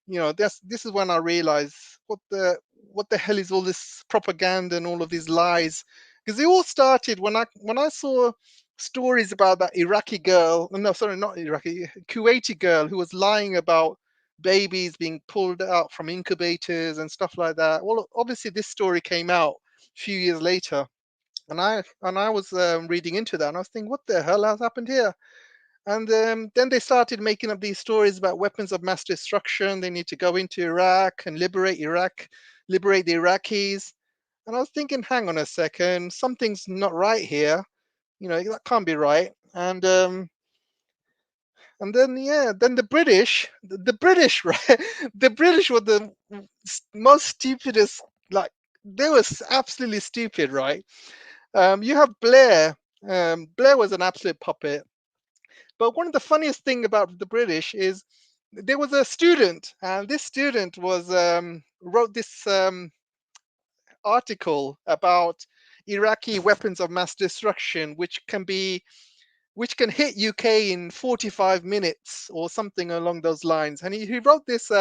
Speaker 1: This is when I realized what the hell is all this propaganda and all of these lies? Because it all started when I saw stories about that Iraqi girl. No, sorry, not Iraqi, Kuwaiti girl who was lying about babies being pulled out from incubators and stuff like that. Well, obviously this story came out a few years later, and I was reading into that, and I was thinking, what the hell has happened here? And then they started making up these stories about weapons of mass destruction. They need to go into Iraq and liberate Iraq, liberate the Iraqis. And I was thinking, hang on a second, something's not right here. That can't be right. And then yeah, then the British, right? The British were the most stupidest. Like they were absolutely stupid, right? You have Blair. Blair was an absolute puppet. But one of the funniest thing about the British is there was a student, and this student was wrote this article about Iraqi weapons of mass destruction, which can hit UK in 45 minutes or something along those lines. And he wrote this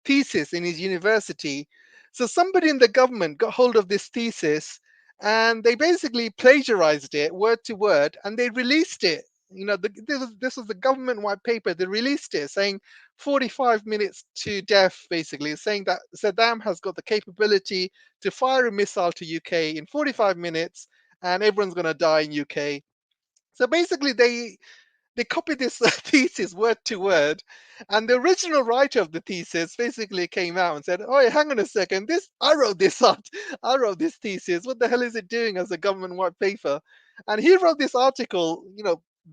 Speaker 1: thesis in his university. So somebody in the government got hold of this thesis, and they basically plagiarized it word to word, and they released it. This was the government white paper. They released it saying 45 minutes to death, basically, saying that Saddam has got the capability to fire a missile to UK in 45 minutes and everyone's going to die in UK. So basically, they copied this thesis word to word, and the original writer of the thesis basically came out and said, "Oh, hang on a second, this I wrote this out. I wrote this thesis. What the hell is it doing as a government white paper?" And he wrote this article,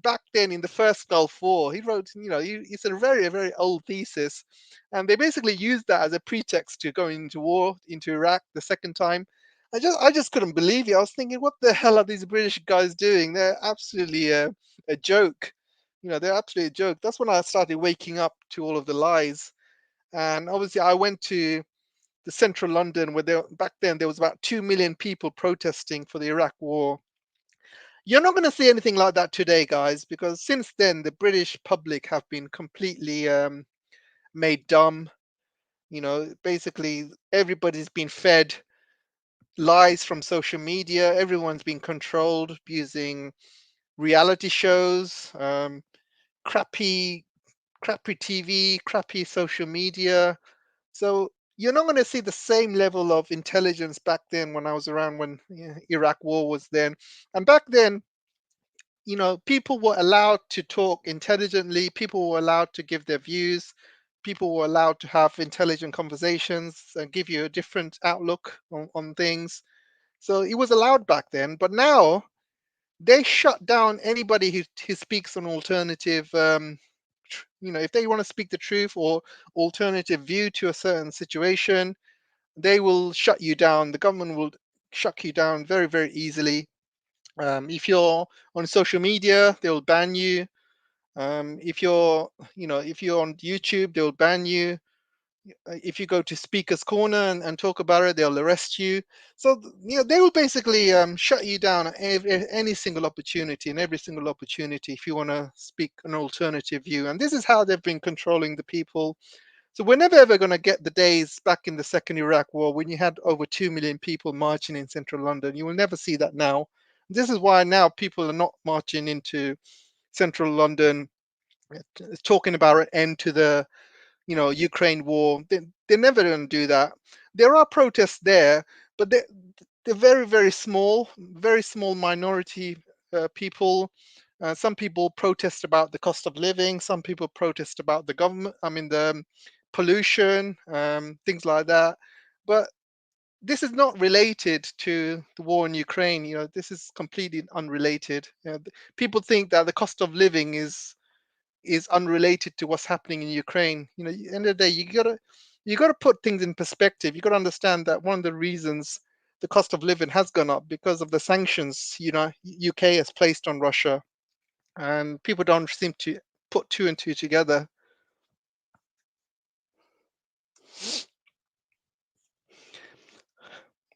Speaker 1: back then in the first Gulf War. He wrote, it's a very old thesis, and they basically used that as a pretext to go into war into Iraq the second time. I just couldn't believe it. I was thinking, what the hell are these British guys doing? They're absolutely a joke. They're absolutely a joke. That's when I started waking up to all of the lies. And obviously, I went to the central London where back then there was about 2 million people protesting for the Iraq war. You're not going to see anything like that today, guys, because since then the British public have been completely made dumb. Basically everybody's been fed lies from social media. Everyone's been controlled using reality shows, crappy TV, crappy social media. So you're not going to see the same level of intelligence back then when I was around when Iraq war was then. And back then, people were allowed to talk intelligently, people were allowed to give their views, people were allowed to have intelligent conversations and give you a different outlook on things. So it was allowed back then, but now they shut down anybody who speaks an alternative, if they want to speak the truth or alternative view to a certain situation, they will shut you down. The government will shut you down very, very easily. If you're on social media, they'll ban you. If you're on YouTube, they'll ban you. If you go to Speaker's Corner and talk about it, they'll arrest you. So they will basically shut you down at any single opportunity, and every single opportunity, if you want to speak an alternative view. And this is how they've been controlling the people. So we're never ever going to get the days back in the second Iraq war when you had over 2 million people marching in central London. You will never see that now. This is why now people are not marching into central London talking about an end to the Ukraine war. They're never going to do that. There are protests there, but they're very, very small minority people. Some people protest about the cost of living. Some people protest about the government. I mean, the pollution, things like that. But this is not related to the war in Ukraine. This is completely unrelated. People think that the cost of living is unrelated to what's happening in Ukraine. At the end of the day, you gotta put things in perspective. You gotta understand that one of the reasons the cost of living has gone up because of the sanctions UK has placed on Russia, and people don't seem to put two and two together.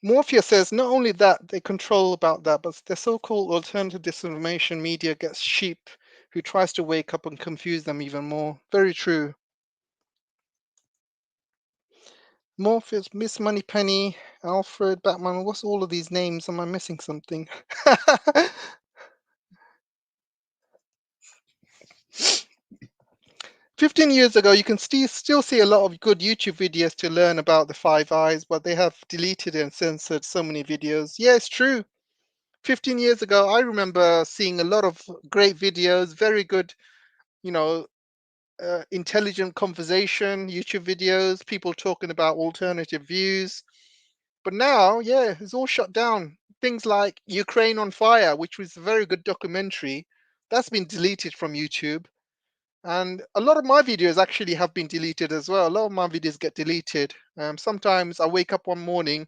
Speaker 1: Morpheus says not only that they control about that, but the so-called alternative disinformation media gets sheep who tries to wake up and confuse them even more. Very true. Morpheus, Miss Moneypenny, Alfred, Batman. What's all of these names? Am I missing something? 15 years ago, you can still see a lot of good YouTube videos to learn about the Five Eyes, but they have deleted and censored so many videos. Yeah, it's true. 15 years ago, I remember seeing a lot of great videos, very good, you know, intelligent conversation, YouTube videos, people talking about alternative views. But now, yeah, it's all shut down. Things like Ukraine on Fire, which was a very good documentary, that's been deleted from YouTube. And a lot of my videos actually have been deleted as well. A lot of my videos get deleted. Sometimes I wake up one morning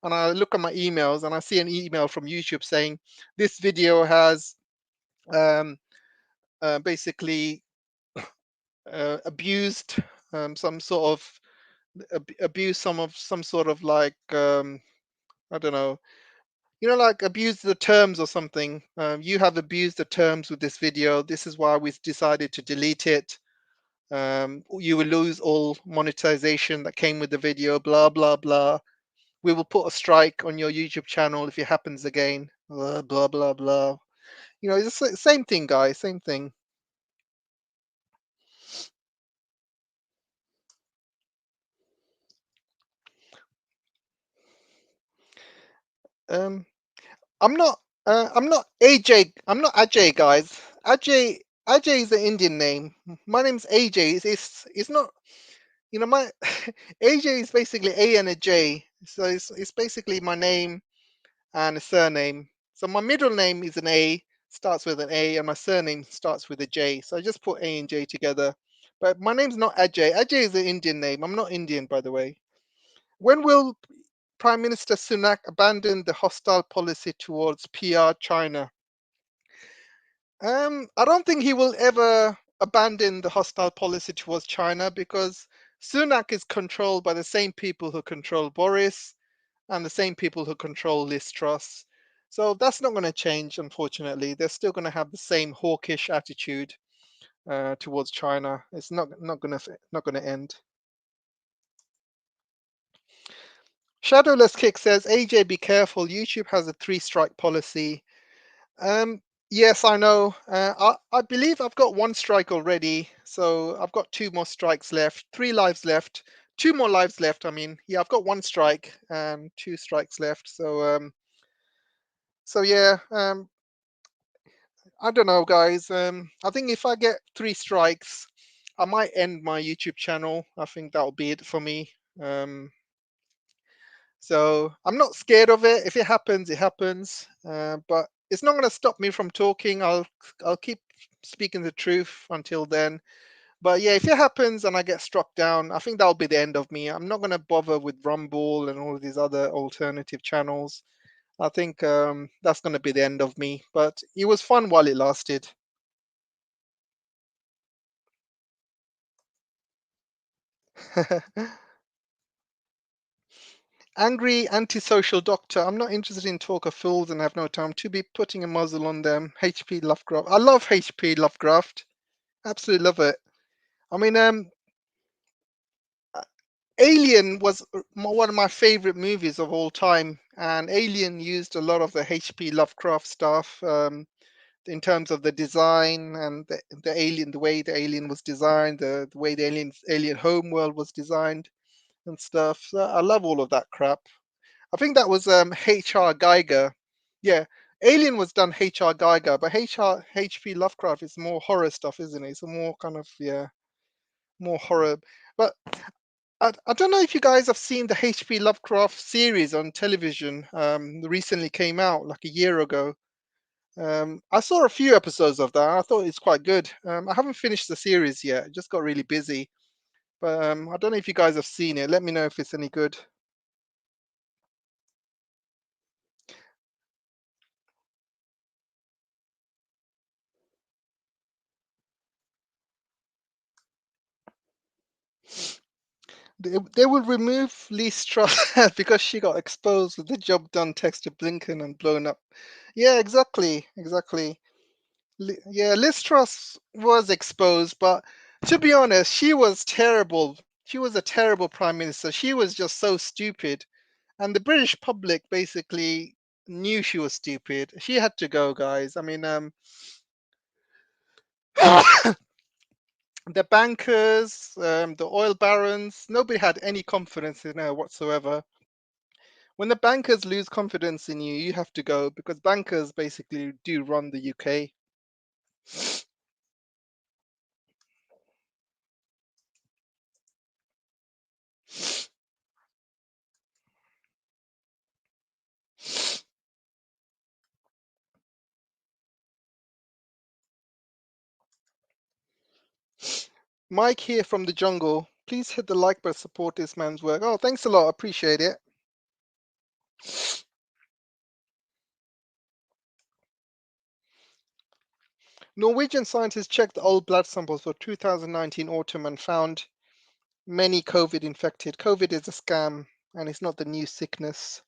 Speaker 1: and I look at my emails and I see an email from YouTube saying this video has um, basically abused some sort of abused some sort of like I don't know, like abuse the terms or something. You have abused the terms with this video. This is why we decided to delete it. You will lose all monetization that came with the video, blah, blah, blah. We will put a strike on your YouTube channel if it happens again, blah, blah, blah, blah. It's the same thing, guys, same thing. Um, I'm not AJ. I'm not Ajay, guys. Ajay is an Indian name. My name's AJ. It's not. My AJ is basically A and a J. So it's basically my name and a surname. So my middle name is an A, starts with an A, and my surname starts with a J. So I just put A and J together. But my name's not Ajay. Ajay is an Indian name. I'm not Indian, by the way. When will Prime Minister Sunak abandon the hostile policy towards PR China? I don't think he will ever abandon the hostile policy towards China because Sunak is controlled by the same people who control Boris and the same people who control Liz Truss. So that's not going to change, unfortunately. They're still going to have the same hawkish attitude towards China. It's not going to end. Shadowless Kick says, AJ, be careful. YouTube has a 3-strike policy. Um, yes, I know. I believe I've got 1 strike already, so I've got 2 more strikes left, 3 lives left two more lives left. I mean, yeah, I've got one strike and two strikes left. So yeah, I don't know, guys. I think if I get three strikes, I might end my YouTube channel. I think that'll be it for me. Um, so I'm not scared of it. If it happens, it happens. But it's not going to stop me from talking. I'll keep speaking the truth until then. But yeah, if it happens and I get struck down, I think that'll be the end of me. I'm not going to bother with Rumble and all of these other alternative channels. I think that's going to be the end of me. But it was fun while it lasted. Angry antisocial doctor. I'm not interested in talk of fools and have no time to be putting a muzzle on them. HP Lovecraft. I love HP Lovecraft. Absolutely love it. I mean, uh, Alien was one of my favorite movies of all time, and Alien used a lot of the HP Lovecraft stuff in terms of the design and the alien, the way the alien was designed, the way the alien home world was designed and stuff. So I love all of that crap. I think that was H.R. Geiger. Yeah, Alien was done H.R. Geiger, but H.P. Lovecraft is more horror stuff, isn't it? It's a more kind of, yeah, more horror. But I don't know if you guys have seen the H.P. Lovecraft series on television. Recently came out like a year ago. I saw a few episodes of that. I thought it's quite good. I haven't finished the series yet. I just got really busy. But I don't know if you guys have seen it. Let me know if it's any good. They will remove Liz Truss because she got exposed with the job done text to Blinken and blown up. Yeah, exactly, exactly. Yeah, Liz Truss was exposed, but to be honest, she was terrible. She was a terrible prime minister. She was just so stupid, and the British public basically knew she was stupid. She had to go, guys. I mean, the bankers, the oil barons, nobody had any confidence in her whatsoever. When the bankers lose confidence in you, you have to go because bankers basically do run the UK. Mike here from the jungle. Please hit the like button, support this man's work. Oh, thanks a lot. Appreciate it. Norwegian scientists checked the old blood samples for 2019 autumn and found many COVID infected. COVID is a scam and it's not the new sickness.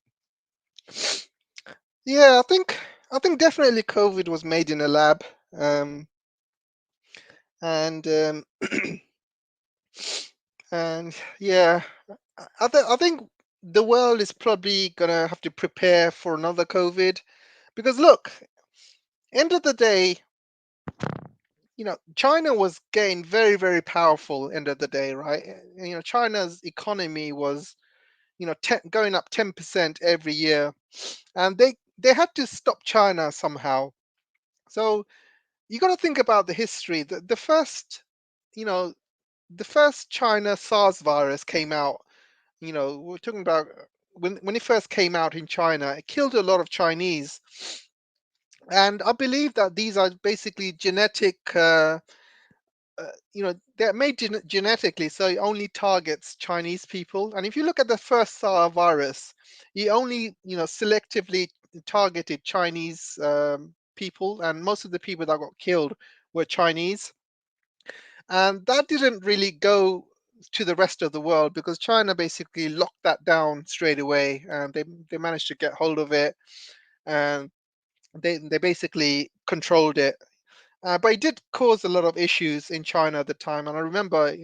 Speaker 1: Yeah, I think definitely COVID was made in a lab. Um, and and yeah, I think the world is probably gonna have to prepare for another COVID because look, end of the day, China was getting very, very powerful. End of the day, right? China's economy was, going up 10% every year, and they had to stop China somehow. So you got to think about the history. The first, you know, the first China SARS virus came out. We're talking about when it first came out in China, it killed a lot of Chinese, and I believe that these are basically genetic. They're made genetically, so it only targets Chinese people. And if you look at the first SARS virus, it only selectively targeted Chinese people, and most of the people that got killed were Chinese. And that didn't really go to the rest of the world because China basically locked that down straight away, and they managed to get hold of it, and they basically controlled it. But it did cause a lot of issues in China at the time, and I remember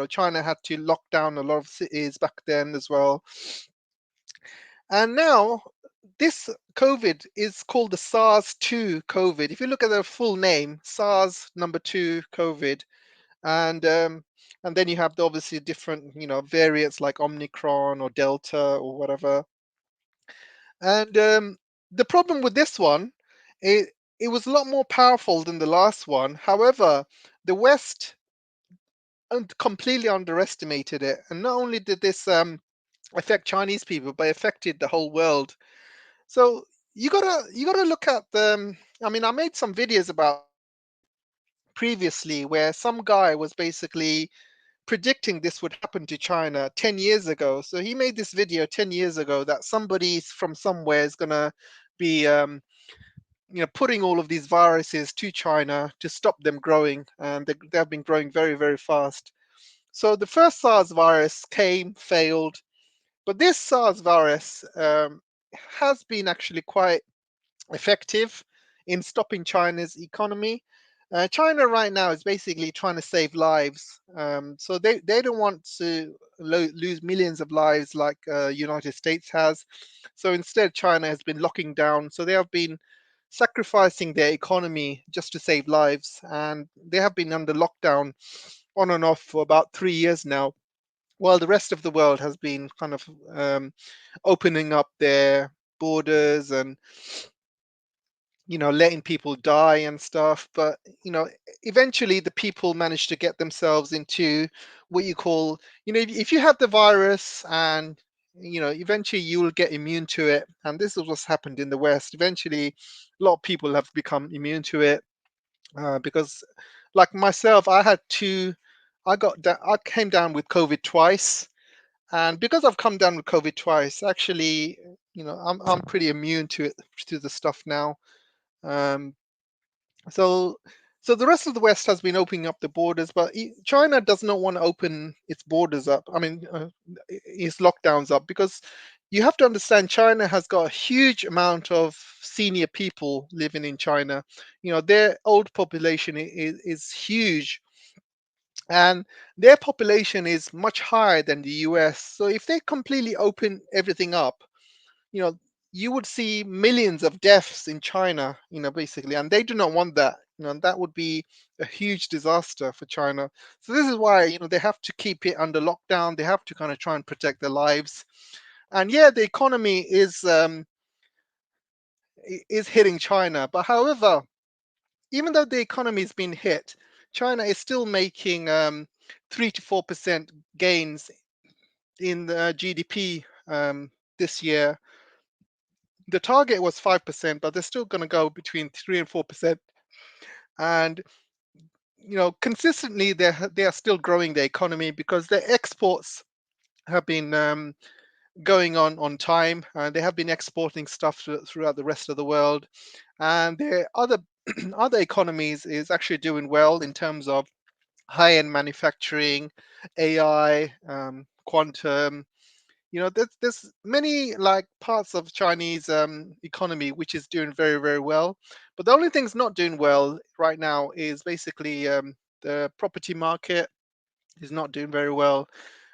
Speaker 1: China had to lock down a lot of cities back then as well. And now this COVID is called the SARS-2 COVID. If you look at the full name, SARS number 2 COVID, And then you have the obviously different, variants like Omicron or Delta or whatever. And the problem with this one, it was a lot more powerful than the last one. However, the West completely underestimated it, and not only did this affect Chinese people, but it affected the whole world. So you gotta look at the. I mean, I made some videos about previously where some guy was basically predicting this would happen to China 10 years ago. So he made this video 10 years ago that somebody from somewhere is gonna be putting all of these viruses to China to stop them growing, and they have been growing very, very fast. So the first SARS virus came, failed, but this SARS virus has been actually quite effective in stopping China's economy. China right now is basically trying to save lives, so they don't want to lose millions of lives like United States has. So instead, China has been locking down. So they have been sacrificing their economy just to save lives, and they have been under lockdown on and off for about 3 years now, while the rest of the world has been kind of opening up their borders and letting people die and stuff. But eventually the people manage to get themselves into what you call, if you have the virus, and eventually you will get immune to it. And this is what's happened in the West. Eventually a lot of people have become immune to it, because like myself, I came down with COVID twice. And because I've come down with COVID twice, actually, I'm pretty immune to it, to the stuff now. Um, so, so the rest of the West has been opening up the borders, but China does not want to open its borders up. I mean, its lockdowns up, because you have to understand China has got a huge amount of senior people living in China. Their old population is huge, and their population is much higher than the US. So if they completely open everything up, you know, you would see millions of deaths in China, basically, and they do not want that. And that would be a huge disaster for China. So this is why, they have to keep it under lockdown. They have to kind of try and protect their lives. And yeah, the economy is hitting China. But however, even though the economy has been hit, China is still making 3 to 4% gains in the GDP this year. The target was 5%, but they're still going to go between 3 and 4%. And consistently, they are still growing their economy because their exports have been going on time. They have been exporting stuff throughout the rest of the world, and their other other economies is actually doing well in terms of high-end manufacturing, AI, quantum. There's many like parts of Chinese economy which is doing very, very well. But the only thing's not doing well right now is basically the property market is not doing very well.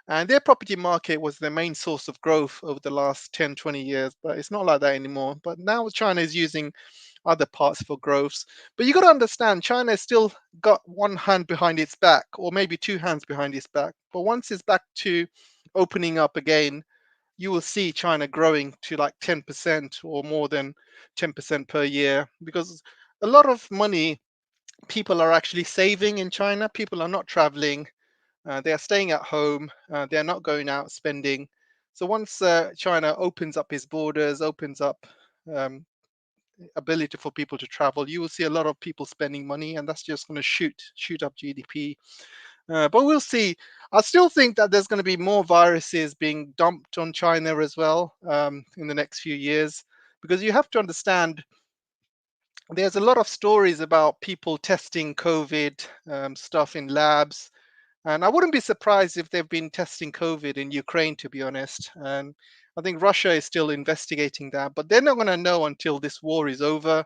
Speaker 1: And their property market was their main source of growth over the last 10, 20 years, but it's not like that anymore. But now China is using other parts for growths. But you got to understand, China has still got one hand behind its back, or maybe two hands behind its back. But once it's back to opening up again, you will see China growing to like 10% or more than 10% per year, because a lot of money people are actually saving in China. People are not traveling, they are staying at home, they are not going out spending. So once China opens up its borders, opens up um, ability for people to travel, you will see a lot of people spending money, and that's just going to shoot up GDP. But we'll see. I still think that there's going to be more viruses being dumped on China as well in the next few years, because you have to understand there's a lot of stories about people testing COVID stuff in labs. And I wouldn't be surprised if they've been testing COVID in Ukraine, to be honest. And I think Russia is still investigating that, but they're not going to know until this war is over.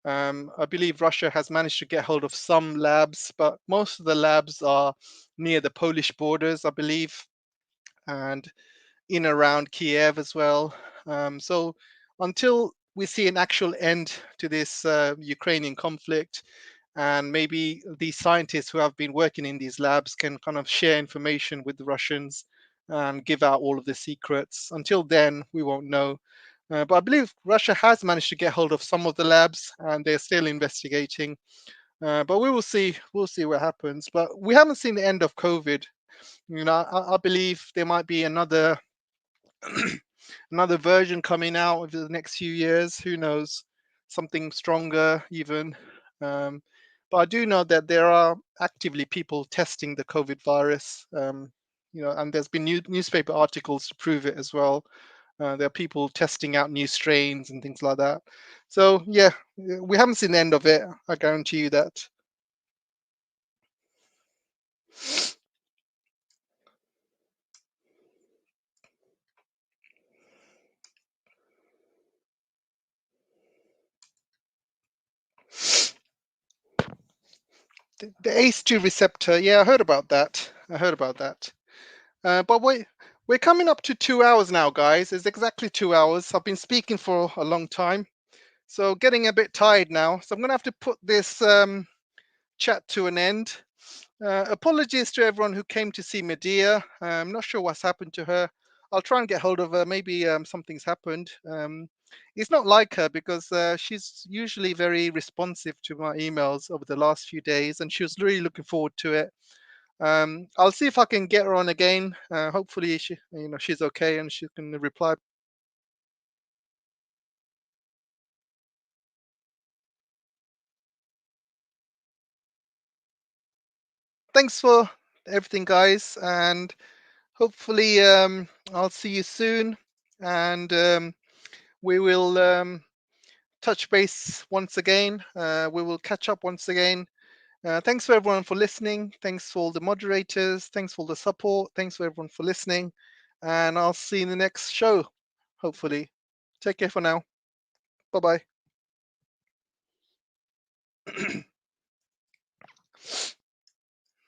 Speaker 1: I believe Russia has managed to get hold of some labs, but most of the labs are near the Polish borders, I believe, and in around Kiev as well. So until we see an actual end to this Ukrainian conflict, and maybe these scientists who have been working in these labs can kind of share information with the Russians and give out all of the secrets. Until then, we won't know. But I believe Russia has managed to get hold of some of the labs, and they're still investigating. But we will see. We'll see what happens. But we haven't seen the end of COVID. I believe there might be another another version coming out over the next few years. Who knows? Something stronger, even. Um, but I do know that there are actively people testing the COVID virus. And there's been newspaper articles to prove it as well. There are people testing out new strains and things like that. So yeah, we haven't seen the end of it. I guarantee you that. The ACE2 receptor. Yeah, I heard about that. I heard about that. But we're coming up to 2 hours now, guys. It's exactly 2 hours. I've been speaking for a long time, so getting a bit tired now. So I'm going to have to put this chat to an end. Apologies to everyone who came to see Medea. I'm not sure what's happened to her. I'll try and get hold of her. Maybe something's happened. It's not like her because she's usually very responsive to my emails over the last few days, and she was really looking forward to it. I'll see if I can get her on again. Hopefully, she's okay and she can reply. Thanks for everything, guys, and hopefully I'll see you soon, and we will touch base once again. We will catch up once again. Thanks for everyone for listening. Thanks for all the moderators. Thanks for the support. Thanks for everyone for listening, and I'll see you in the next show. Hopefully, take care for now. Bye bye.